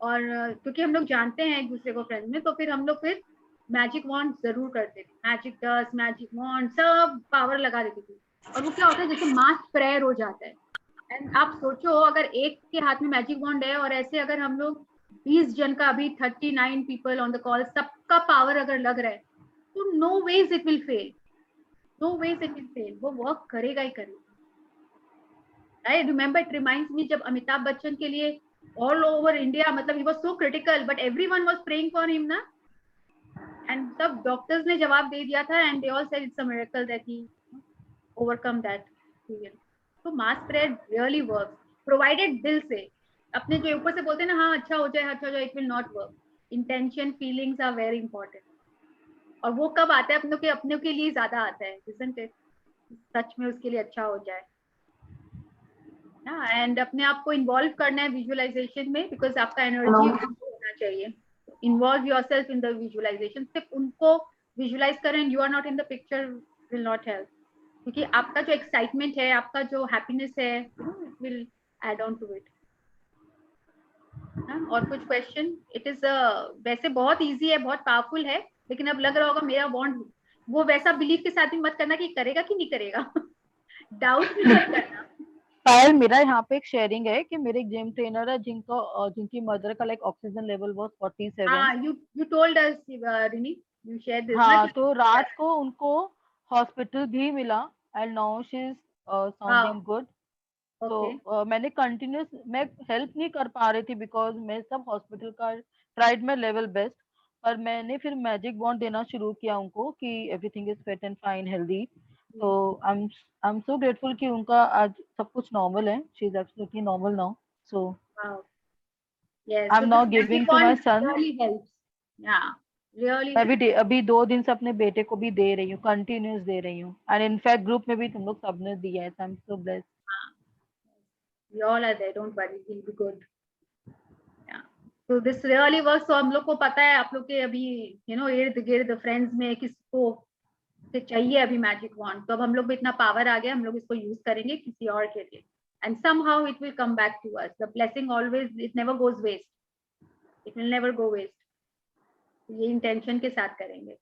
और क्योंकि हम लोग जानते हैं एक दूसरे को फ्रेंड में, तो फिर हम लोग फिर मैजिक वॉन्ड जरूर करते थे, मैजिक डस्ट, मैजिक वॉन्ड, सब पावर लगा देते थे। और वो क्या होता है, जैसे मास प्रेयर हो जाता है। एंड आप सोचो अगर एक के हाथ में मैजिक वॉन्ड है, और ऐसे अगर हम लोग 20 जन का, अभी 39 पीपल ऑन द कॉल, सबका पावर अगर लग रहा है, तो no ways it will fail, no ways it will fail, वो वर्क करेगा ही करेगा। I remember, it reminds me जब अमिताभ बच्चन के लिए all over India, मतलब he was so critical, but everyone was praying for him ना, and तब doctors ने जवाब दे दिया था, and they all said it's a miracle that he overcome that period. So mass prayer really works, provided दिल से, अपने जो ऊपर से बोलते हैं ना, हाँ अच्छा हो जाए, अच्छा हो जाए, it will not work. Intention, feelings are very important. और वो कब आता है, अपनों के लिए ज्यादा आता है, isn't it? सच में उसके लिए अच्छा हो जाए। एंड अपने आप को इन्वॉल्व करना है विजुअलाइजेशन में, बिकॉज आपका एनर्जी होना चाहिए। Involve yourself in the visualisation. सिर्फ उनको विजुअलाइज करें, you are not in the picture, will not help, क्योंकि आपका जो एक्साइटमेंट है, आपका जो हैप्पीनेस है, it will add on to it. और कुछ क्वेश्चन? इट इज वैसे बहुत इजी है, बहुत पावरफुल है, लेकिन अब लग रहा होगा मेरा बॉन्ड वो वैसा बिलीफ के साथ भी मत करना कि करेगा कि नहीं करेगा। डाउट भी मत करना। पायल, मेरा यहाँ पे एक शेयरिंग है कि मेरे एक जिम ट्रेनर है जिनकी मदर का लाइक ऑक्सीजन लेवल वाज 47। हाँ, you told us, Rini, you shared this ना हाँ, कि तो रात को उनको हॉस्पिटल भी मिला and now she is sounding good. Okay तो मैंने कंटिन्यूस, मैं हेल्प नहीं कर पा रही थी बिकॉज मैं सब हॉस्पिटल का ट्राइड माय लेवल बेस्ट, पर मैंने फिर मैजिक बॉन्ड देना शुरू किया उनको कि everything is fit and fine healthy. तो आई एम सो ग्रेटफुल कि उनका आज सब कुछ नॉर्मल है, she is absolutely normal now. So wow yes I am so now this giving magic to my wand son. really helps yeah really मैं helps. भी अभी 2 दिन से अपने बेटे को भी दे रही हूँ, कंटिन्यूस दे रही हूँ, एंड इनफैक्ट ग्रुप में भी तुम लोग सबने दिया है। I am so blessed. We all are there, don't worry, we'll be good. Yeah, so this really works. So हम लोग को पता है, आप लोग के अभी इर्द गिर्द फ्रेंड्स में किसको से चाहिए अभी मैजिक वॉन्ड, तो अब हम लोग में इतना पावर आ गया, हम लोग इसको यूज करेंगे किसी और के लिए, and somehow it will come back to us. The blessing always, it never goes waste, it will never go waste. ये इंटेंशन के साथ करेंगे।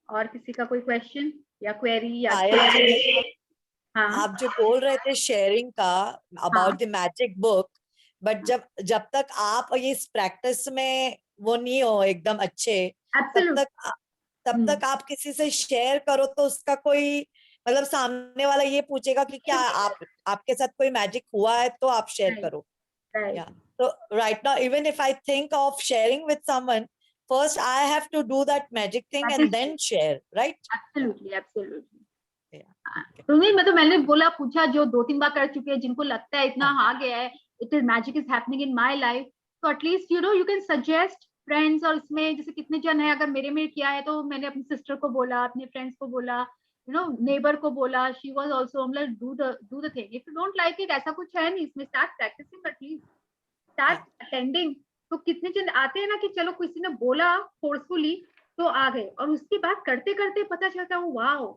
और किसी का कोई क्वेश्चन या क्वेरी या हाँ आप जो बोल रहे थे शेयरिंग का about the magic book, but जब तक आप इस प्रैक्टिस में वो नहीं हो एकदम अच्छे, तब तक आप किसी से शेयर करो तो उसका कोई मतलब सामने वाला ये पूछेगा कि क्या आपके साथ कोई मैजिक हुआ है तो आप शेयर करो। So right now, even if I think of sharing with someone, first I have to do that magic thing and then share, right? Absolutely. तो नहीं, मतलब मैंने बोला पूछा जो 2-3 बार कर चुके हैं, जिनको लगता है इतना आ गया है, it is magic is happening in my life, तो at least you can suggest friends. और इसमें जैसे कितने जन है, अगर मेरे में किया है तो मैंने अपनी सिस्टर को बोला, अपने फ्रेंड्स को बोला, नेबर को बोला, she was also do the thing. If you don't like it, ऐसा कुछ है नहीं इसमें, start practising, at least start attending. तो कितने जन आते हैं ना कि चलो किसी ने बोला फोर्सफुली तो आ गए, और उसके बाद करते करते पता चलता है वाओ,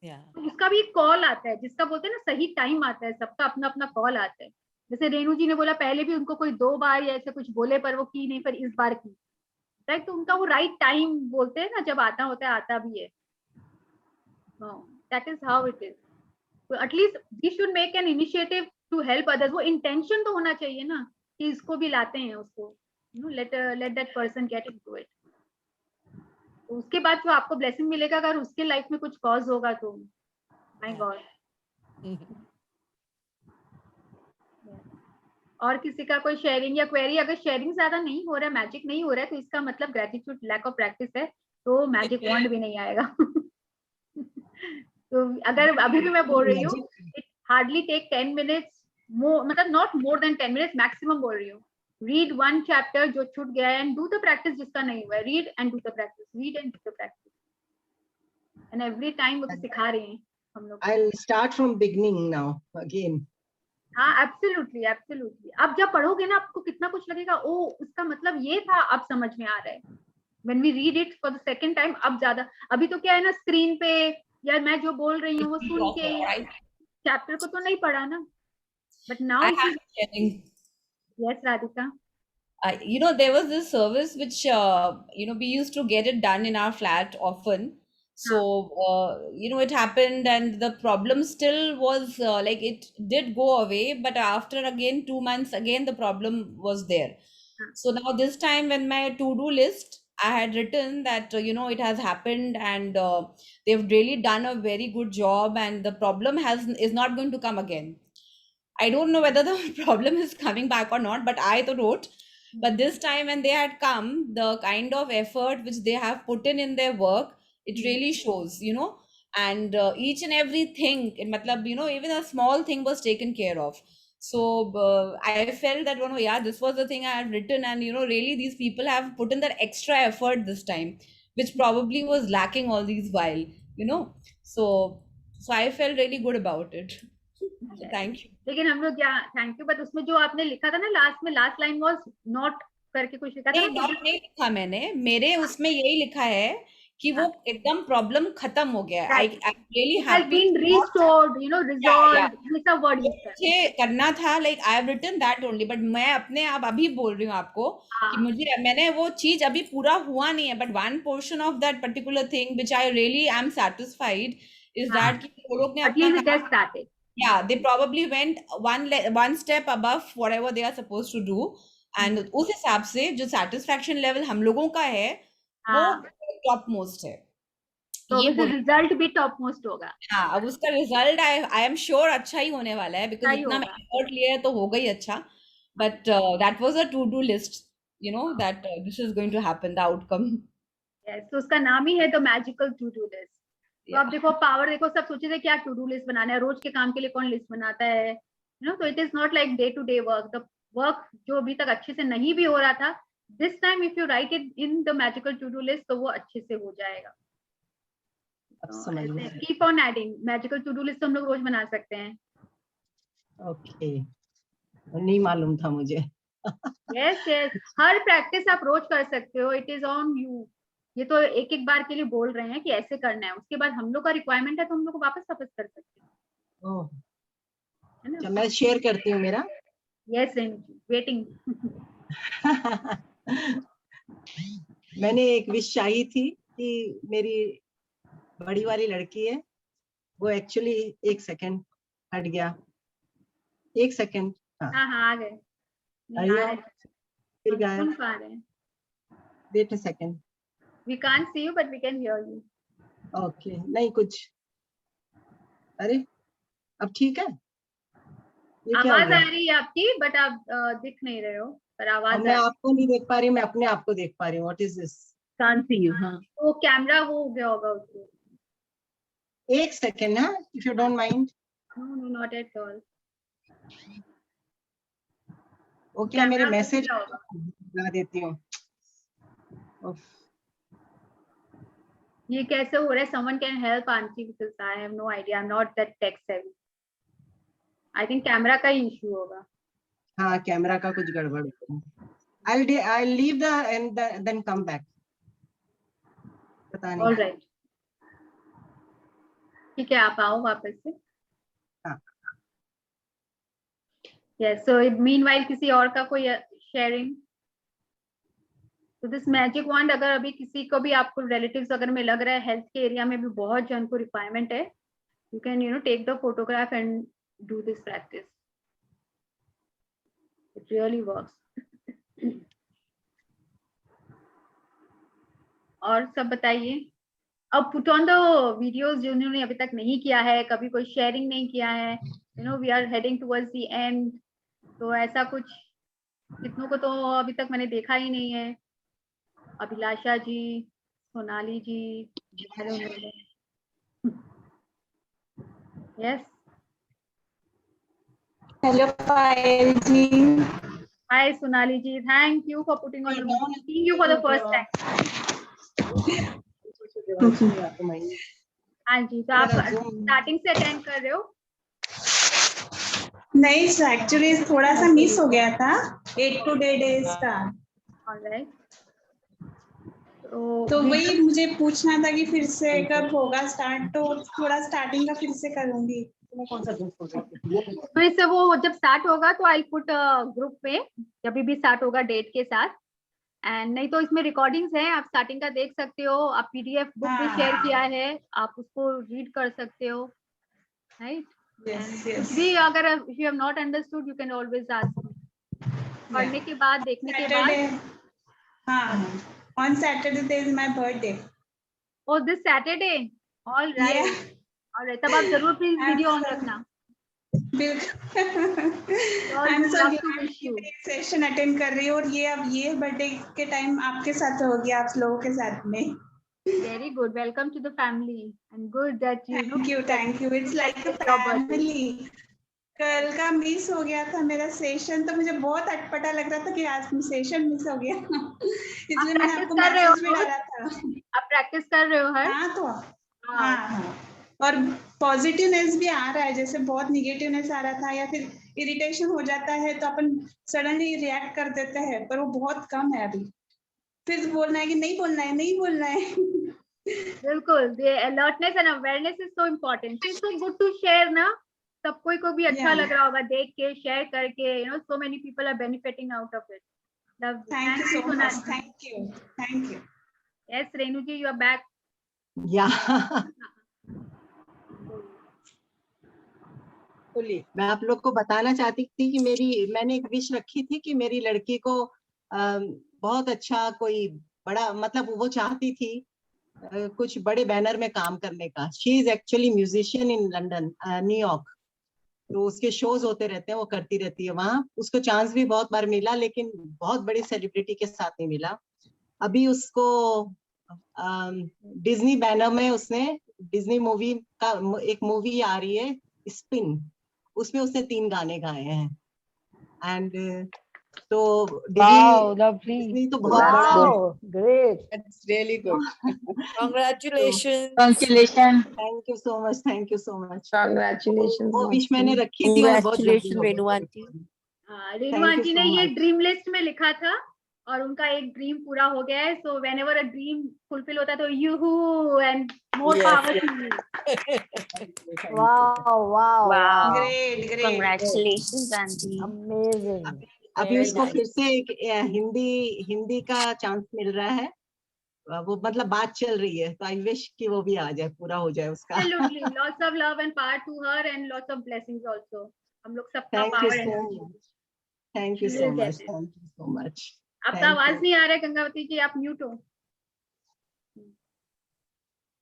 तो उसका भी कॉल आता है, जिसका बोलते हैं ना सही टाइम आता है, सबका अपना अपना कॉल आता है। जैसे रेणु जी ने बोला पहले भी उनको कोई 2 बार या ऐसे कुछ बोले पर वो की नहीं, पर इस बार की, राइट? तो उनका वो राइट टाइम बोलते हैं ना, जब आता होता है, आता भी है। That is how it is. तो at least we should make an initiative to help others. वो इंटेंशन तो होना चाहिए ना कि इसको भी लाते हैं, उसको let that person get into it. तो उसके बाद जो आपको ब्लेसिंग मिलेगा, अगर उसके लाइफ में कुछ कॉज होगा तो माय गॉड। और किसी का कोई शेयरिंग या क्वेरी? अगर शेयरिंग ज्यादा नहीं हो रहा है, मैजिक नहीं हो रहा है, तो इसका मतलब ग्रेटिट्यूड लैक ऑफ प्रैक्टिस है, तो मैजिक वॉन्ड भी नहीं आएगा। तो अगर अभी भी मैं बोल रही हूँ, इट हार्डली टेक 10 मिनट्स, मतलब not more than 10 minutes maximum बोल रही हूँ। रीड 1 चैप्टर जो छूट गया है, एंड डू द प्रैक्टिस जिसका नहीं हुआ है, read and do the practice, read and do the practice, and every time वो सिखा रहे हैं हम लोग। I'll start from beginning now again. हाँ, एब्सोल्युटली एब्सोल्युटली। अब जब पढ़ोगे ना, आपको कितना कुछ लगेगा, ओ उसका मतलब ये था, अब समझ में आ रहा है। When we read it for the second time, अब ज्यादा, अभी तो क्या है ना, स्क्रीन पे या मैं जो बोल रही हूँ वो सुन के, चैप्टर को तो नहीं पढ़ा ना, but now yes Radhika, there was this service which we used to get it done in our flat often. So it happened, and the problem still was like it did go away, but after again 2 months again the problem was there. So now this time when my to-do list, I had written that it has happened, and they've really done a very good job, and the problem is not going to come again. I don't know whether the problem is coming back or not, but I wrote. But this time when they had come, the kind of effort which they have put in their work, it really shows, and each and everything, even a small thing was taken care of. So I felt that, this was the thing I had written, and really these people have put in that extra effort this time, which probably was lacking all these while, so I felt really good about it. Thank you. लेकिन हम लोग thank you, but उसमें जो आपने लिखा था ना last में, लास्ट लाइन वाज नॉट करके कुछ लिखा था। नहीं, नॉट नहीं लिखा मैंने, मेरे उसमें यही लिखा है कि वो एकदम प्रॉब्लम खत्म हो गया है। I really It has happy been restored, you know, resolved. ये सब word use कर। मुझे करना था, like I have written that only, but मैं अपने आप अभी बोल रही हूँ आपको कि मैंने वो चीज अभी पूरा हुआ नहीं है, but one portion of that particular thing which I really I am satisfied is that कि वो लोग ने अपना काम, yeah, they probably went one step above whatever they are supposed to do, and उस हिसाब से जो satisfaction level हम लोगों का है वो टॉप मोस्ट है। तो रिजल्ट भी टॉप मोस्ट होगा। हाँ, अब उसका रिजल्ट आई एम श्योर अच्छा ही होने वाला है, बिकॉज इतना मैं एफर्ट लिया है तो हो गई अच्छा, but that was a to do list, you know, that this is going to happen, the outcome. Yes, तो उसका नाम ही है the magical to do list. तो आप देखो पावर, देखो सब सोचे थे क्या टू डू लिस्ट बनाना है, रोज के काम के लिए कौन लिस्ट बनाता है, यू नो। तो it is not like day to day work, the work जो अभी तक अच्छे से नहीं भी हो रहा था, this time if you write it in the magical to do list तो वो अच्छे से हो जाएगा। Keep on adding, magical to do list हम लोग रोज बना सकते हैं। ओके, नहीं मालूम था मुझे। यस यस, हर प्रैक्टिस आप रोज कर सकते हो, इट इज ऑन यू। ये तो एक एक बार के लिए बोल रहे हैं कि ऐसे करना है, उसके बाद हम लोग का रिक्वायरमेंट है तो हम लोग को वापस कर सकते हैं। ओह, अच्छा, मैं शेयर करती हूँ मेरा। Yes, waiting. मैंने एक विश चाही थी कि मेरी बड़ी वाली लड़की है, वो एक्चुअली एक सेकंड हट गया, एक सेकंड। हाँ, आ गए। फिर गायब। Wait a second. We can't see you, but we can hear you. Okay, नहीं कुछ। अरे अब ठीक है? आवाज आ रही है आपकी, बट आप दिख नहीं रहे हो, पर आवाज। मैं आपको नहीं देख पा रही, मैं अपने आप को देख पा रही हूँ। What is this? Can't see you, हाँ। वो कैमरा वो हो गया होगा उसको। एक सेकंड, हाँ, if you don't mind. No, not at all. Okay, मेरे मैसेज ला देती हूँ। ये कैसे हो रहा है? Someone can help Anchi because I have no idea. I'm not that tech savvy. I think camera का ही इशू होगा। हाँ, कैमरा का कुछ गड़बड़ होगा। I'll leave the and then come back. पता नहीं। All right. ठीक है, आप आओ वापस से। हाँ। Yes. So meanwhile किसी और का कोई शेयरिंग? तो दिस मैजिक वॉन्ड, अगर अभी किसी को भी, आपको रिलेटिव्स अगर में लग रहा है हेल्थ के एरिया में भी बहुत जन को रिक्वायरमेंट है, you can you know take the photograph and do this practice, it really works. और सब बताइए। अब पुट ऑन द वीडियोस जिन्होंने अभी तक नहीं किया है, कभी कोई शेयरिंग नहीं किया है, you know we are heading towards the end, तो ऐसा कुछ कितनों को तो अभी तक मैंने देखा ही नहीं है। Abhilasha ji, Sonali ji, yes. Hello Payal ji. Hi Sonali ji, thank you for putting on meeting you for the first time. हाँ जी, तो आप स्टार्टिंग से अटेंड कर रहे हो? नहीं, एक्चुअली थोड़ा सा मिस हो गया था 8 to 10 days का। ऑलराइट। तो वही मुझे पूछना था कि फिर से कब होगा स्टार्ट, तो थोड़ा स्टार्टिंग का फिर से करूंगी। तो इससे वो जब स्टार्ट होगा तो आई पुट ग्रुप पे, जब भी स्टार्ट होगा डेट के साथ, एंड नहीं तो इसमें रिकॉर्डिंग्स हैं, आप स्टार्टिंग का देख सकते हो, आप पीडीएफ बुक भी शेयर किया है, आप उसको रीड कर सकते हो, राइट? भी अगर if you have not understood you can always ask me. पढ़ने के बाद, देखने के बाद। हाँ, on Saturday there is my birthday. Oh, this Saturday. All right. All right. तब आप जरूर प्लीज वीडियो ऑन रखना। I'm so glad session attend कर रही हूँ, और ये अब ये बर्थडे के टाइम आपके साथ हो गया, आप लोगों के साथ में। Very good. Welcome to the family and good that you know. Thank you. It's like a family. कल का मिस हो गया था मेरा सेशन, तो मुझे बहुत अटपटा लग रहा था कि आज सेशन मिस हो गया, इसलिए मैंने आपको मैसेज भी डाला था। आप प्रैक्टिस कर रहे हो? हाँ, तो हाँ, और पॉजिटिवनेस भी आ रहा है, जैसे बहुत निगेटिवनेस आ रहा था या फिर इरिटेशन हो जाता है तो अपन सडनली रिएक्ट कर देते हैं, पर वो बहुत कम है अभी। फिर बोलना है कि नहीं बोलना है, नहीं बोलना है। बिल्कुल, the alertness and awareness is so important. So it's so good to share ना, सब कोई को भी अच्छा लग रहा होगा देख के, शेयर करके, you know, so many people are benefiting out of it. Love. Thank you so much. Sonali. Thank you. Thank you. Yes, Renu ji, you are back. Yeah. मैं आप लोग को बताना चाहती थी कि मैंने एक विश रखी थी कि मेरी लड़की को बहुत अच्छा कोई बड़ा, मतलब वो चाहती थी कुछ बड़े बैनर में काम करने का. She is actually musician in London, New York. तो उसके शोज होते रहते हैं, वो करती रहती है वहां. उसको चांस भी बहुत बार मिला, लेकिन बहुत बड़ी सेलिब्रिटी के साथ नहीं मिला. अभी उसको डिज्नी बैनर में, उसने डिज्नी मूवी का एक मूवी आ रही है स्पिन, उसमें उसने 3 गाने गाए हैं. एंड तो डिज्नी तो बहुत बड़ा. Great, That's really good. Congratulations. Congratulations. Thank you so much, thank you so much. Congratulations. वो विश मैंने रखी थी और बहुत जल्दी Congratulations, हो गई. Renu aunty. Renu Thank you aunty ने so ये much. ड्रीम लिस्ट में लिखा था और उनका एक ड्रीम पूरा हो गया है. So whenever a dream fulfil होता है तो you and more power to you. Wow wow Wow. Great, great. Congratulations, aunty. Amazing. अभी उसको फिर से एक हिंदी का चांस मिल रहा है. वो मतलब बात चल रही है, तो आई विश कि वो भी आ जाए, पूरा हो जाए उसका. Absolutely. Lots of love and power to her and lots of blessings also. हम लोग सबका thank you power so energy. Much, thank you She so will get much, it. Thank you so much. आपका आवाज नहीं आ रहा है गंगावती जी, आप mute हो.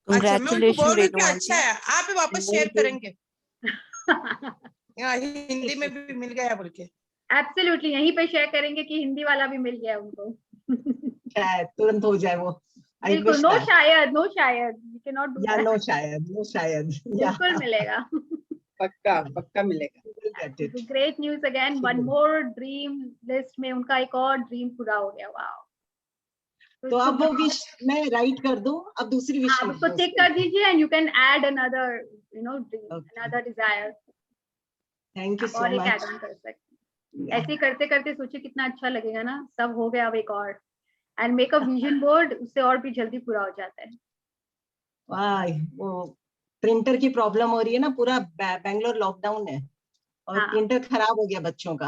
अच्छा, मैं उनको बोल Congratulations, रही हूँ रेणु कि आंटी. अच्छा है, आप ही वापस शेयर करेंगे. यहाँ हिंदी में भी मिल गया बोल के. Absolutely. यहीं पे शेयर करेंगे कि हिंदी वाला भी मिल गया उनको. शायद तुरंत हो जाए वो. आई बिल्कुल. Wish know that. शायद, नो शायद. We cannot do या that. नो शायद, नो शायद. या बिल्कुल मिलेगा. पक्का पक्का मिलेगा. Get it. Great news again. One more dream list में उनका एक और ड्रीम पूरा हो गया. वाओ. तो अब वो विश मैं राइट कर दूं, अब दूसरी विश आप लिख उसको दो टिक कर दीजिए and you can add another, you know, dream, Okay. another desire. Thank you आप सो और एक मच. ऐड ऑन कर सकते हैं. ऐसे ही करते करते सोचिए कितना अच्छा लगेगा ना. सब हो गया, अब एक और. And make a vision board, उससे और भी जल्दी पूरा हो जाता है. वाह, वो प्रिंटर की प्रॉब्लम हो रही है ना, पूरा बैंगलोर लॉकडाउन है और हाँ. प्रिंटर खराब हो गया बच्चों का.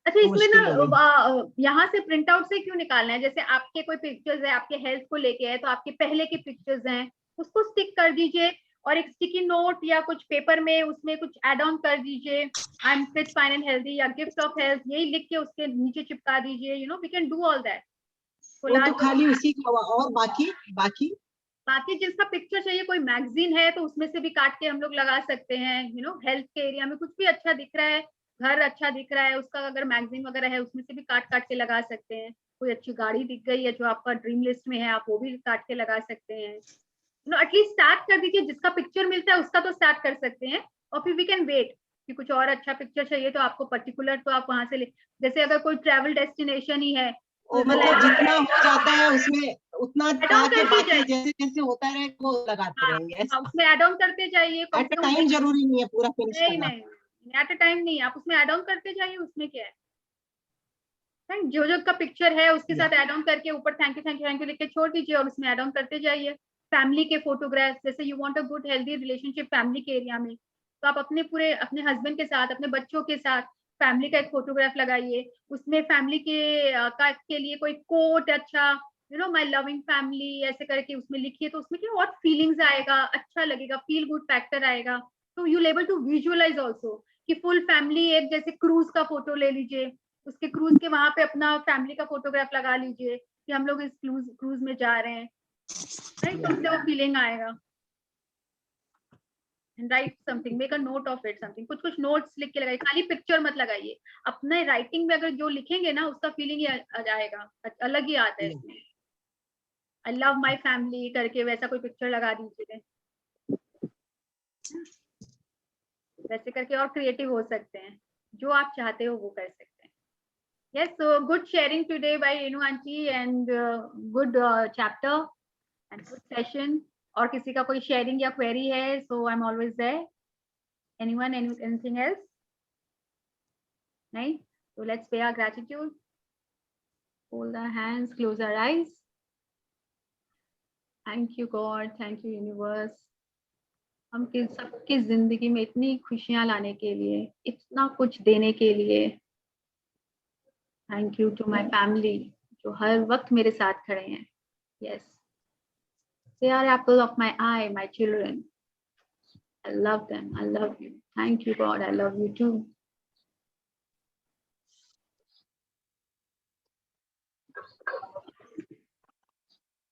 अच्छा, इसमें मुश्किल हो ना यहाँ से प्रिंट आउट से क्यों निकालना है? जैसे आपके कोई पिक्चर्स है, आपके हेल्थ को लेके है, तो आपके पहले के पिक्चर्स हैं, उसको स्टिक कर दीजिए और एक स्टिकी नोट या कुछ पेपर में उसमें कुछ एड ऑन कर दीजिए. I am fit, fine and healthy या गिफ्ट ऑफ हेल्थ, यही लिख के उसके नीचे चिपका दीजिए. You know, we can do all that. वो तो खाली उसी का हुआ, और बाकी बाकी जिसका पिक्चर चाहिए, कोई मैगजीन है तो उसमें से भी काट के हम लोग लगा सकते हैं. यू नो, हेल्थ के एरिया में कुछ भी अच्छा दिख रहा है, घर अच्छा दिख रहा है, उसका अगर मैगजीन वगैरह है उसमें से भी काट के लगा सकते हैं. कोई अच्छी गाड़ी दिख गई है जो आपका ड्रीम लिस्ट में है, आप वो भी काट के लगा सकते हैं. यू नो, एटलीस्ट स्टार्ट कर दीजिए. जिसका पिक्चर मिलता है उसका तो स्टार्ट कर सकते हैं और फिर वी कैन वेट कि कुछ और अच्छा पिक्चर चाहिए तो आपको पर्टिकुलर तो आप वहां से ले. जैसे अगर कोई ट्रैवल डेस्टिनेशन ही है, मतलब जितना हो जाता है उसमें उतना करते बाकी जाइए. जैसे जैसे होता रहे वो लगाते रहेंगे. हाँ, उसमें एड ऑन करते जाइए. एट अ टाइम जरूरी नहीं है पूरा फिनिश नहीं करना. नहीं, एट अ टाइम नहीं, आप उसमें एड ऑन करते जाइए. उसमें क्या है, जो जो का पिक्चर है उसके साथ एड ऑन करके ऊपर थैंक यू लिख के छोड़ दीजिए और उसमें एड ऑन करते जाइए. फैमिली के फोटोग्राफ, जैसे you want a good healthy relationship family के एरिया में, तो आप अपने हस्बैंड के साथ, अपने बच्चों के साथ फैमिली का एक फोटोग्राफ लगाइए. उसमें फैमिली के लिए कोई कोट अच्छा, you know, my loving family ऐसे करके उसमें लिखिए. तो उसमें क्या और फीलिंग्स आएगा, अच्छा लगेगा, फील गुड फैक्टर आएगा. तो you able to visualise also कि फुल फैमिली, एक जैसे क्रूज का फोटो ले लीजिए, उसके क्रूज के वहां पे अपना फैमिली का फोटोग्राफ लगा लीजिए कि हम लोग इस क्रूज में जा रहे हैं. राइट, तो उससे वो फीलिंग आएगा. And right something, make a note of it. Something, कुछ नोट्स लिख के लगाइए, खाली पिक्चर मत लगाइए. अपने राइटिंग में अगर जो लिखेंगे ना उसका फीलिंग ही आ जाएगा, अलग ही आता है इसमें. आई लव माई फैमिली करके वैसा कोई पिक्चर लगा दीजिए. वैसे करके और क्रिएटिव हो सकते हैं, जो आप चाहते हो वो कर सकते हैं. Yes, so good sharing today by Renu aunty and good chapter and good session. और किसी का कोई sharing या query है, so I'm always there. Anyone, anything else? नहीं? So let's pay our gratitude. Hold our hands, close our eyes. Thank you God, thank you universe, हम सबकी जिंदगी में इतनी खुशियां लाने के लिए, इतना कुछ देने के लिए। Thank you to my family जो हर वक्त मेरे साथ खड़े हैं। Yes, they are apple of my eye, my children. I love them. I love you. Thank you, God. I love you too.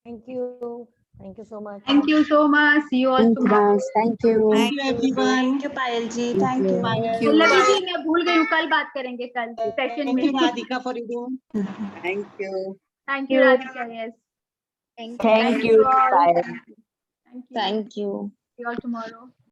Thank you. Thank you so much. Thank you so much. See you all tomorrow. Thank you. Thank you everyone. Thank you, Payal ji. Thank you. Pallavi ji, मैं भूल गई हूँ, कल बात करेंगे, कल session Thank you में। Radhika for reading. Thank you. Thank you, Radhika. Yes. Thank Thank Thank you, you all. Payal. Thank you. Thank you. See you all tomorrow.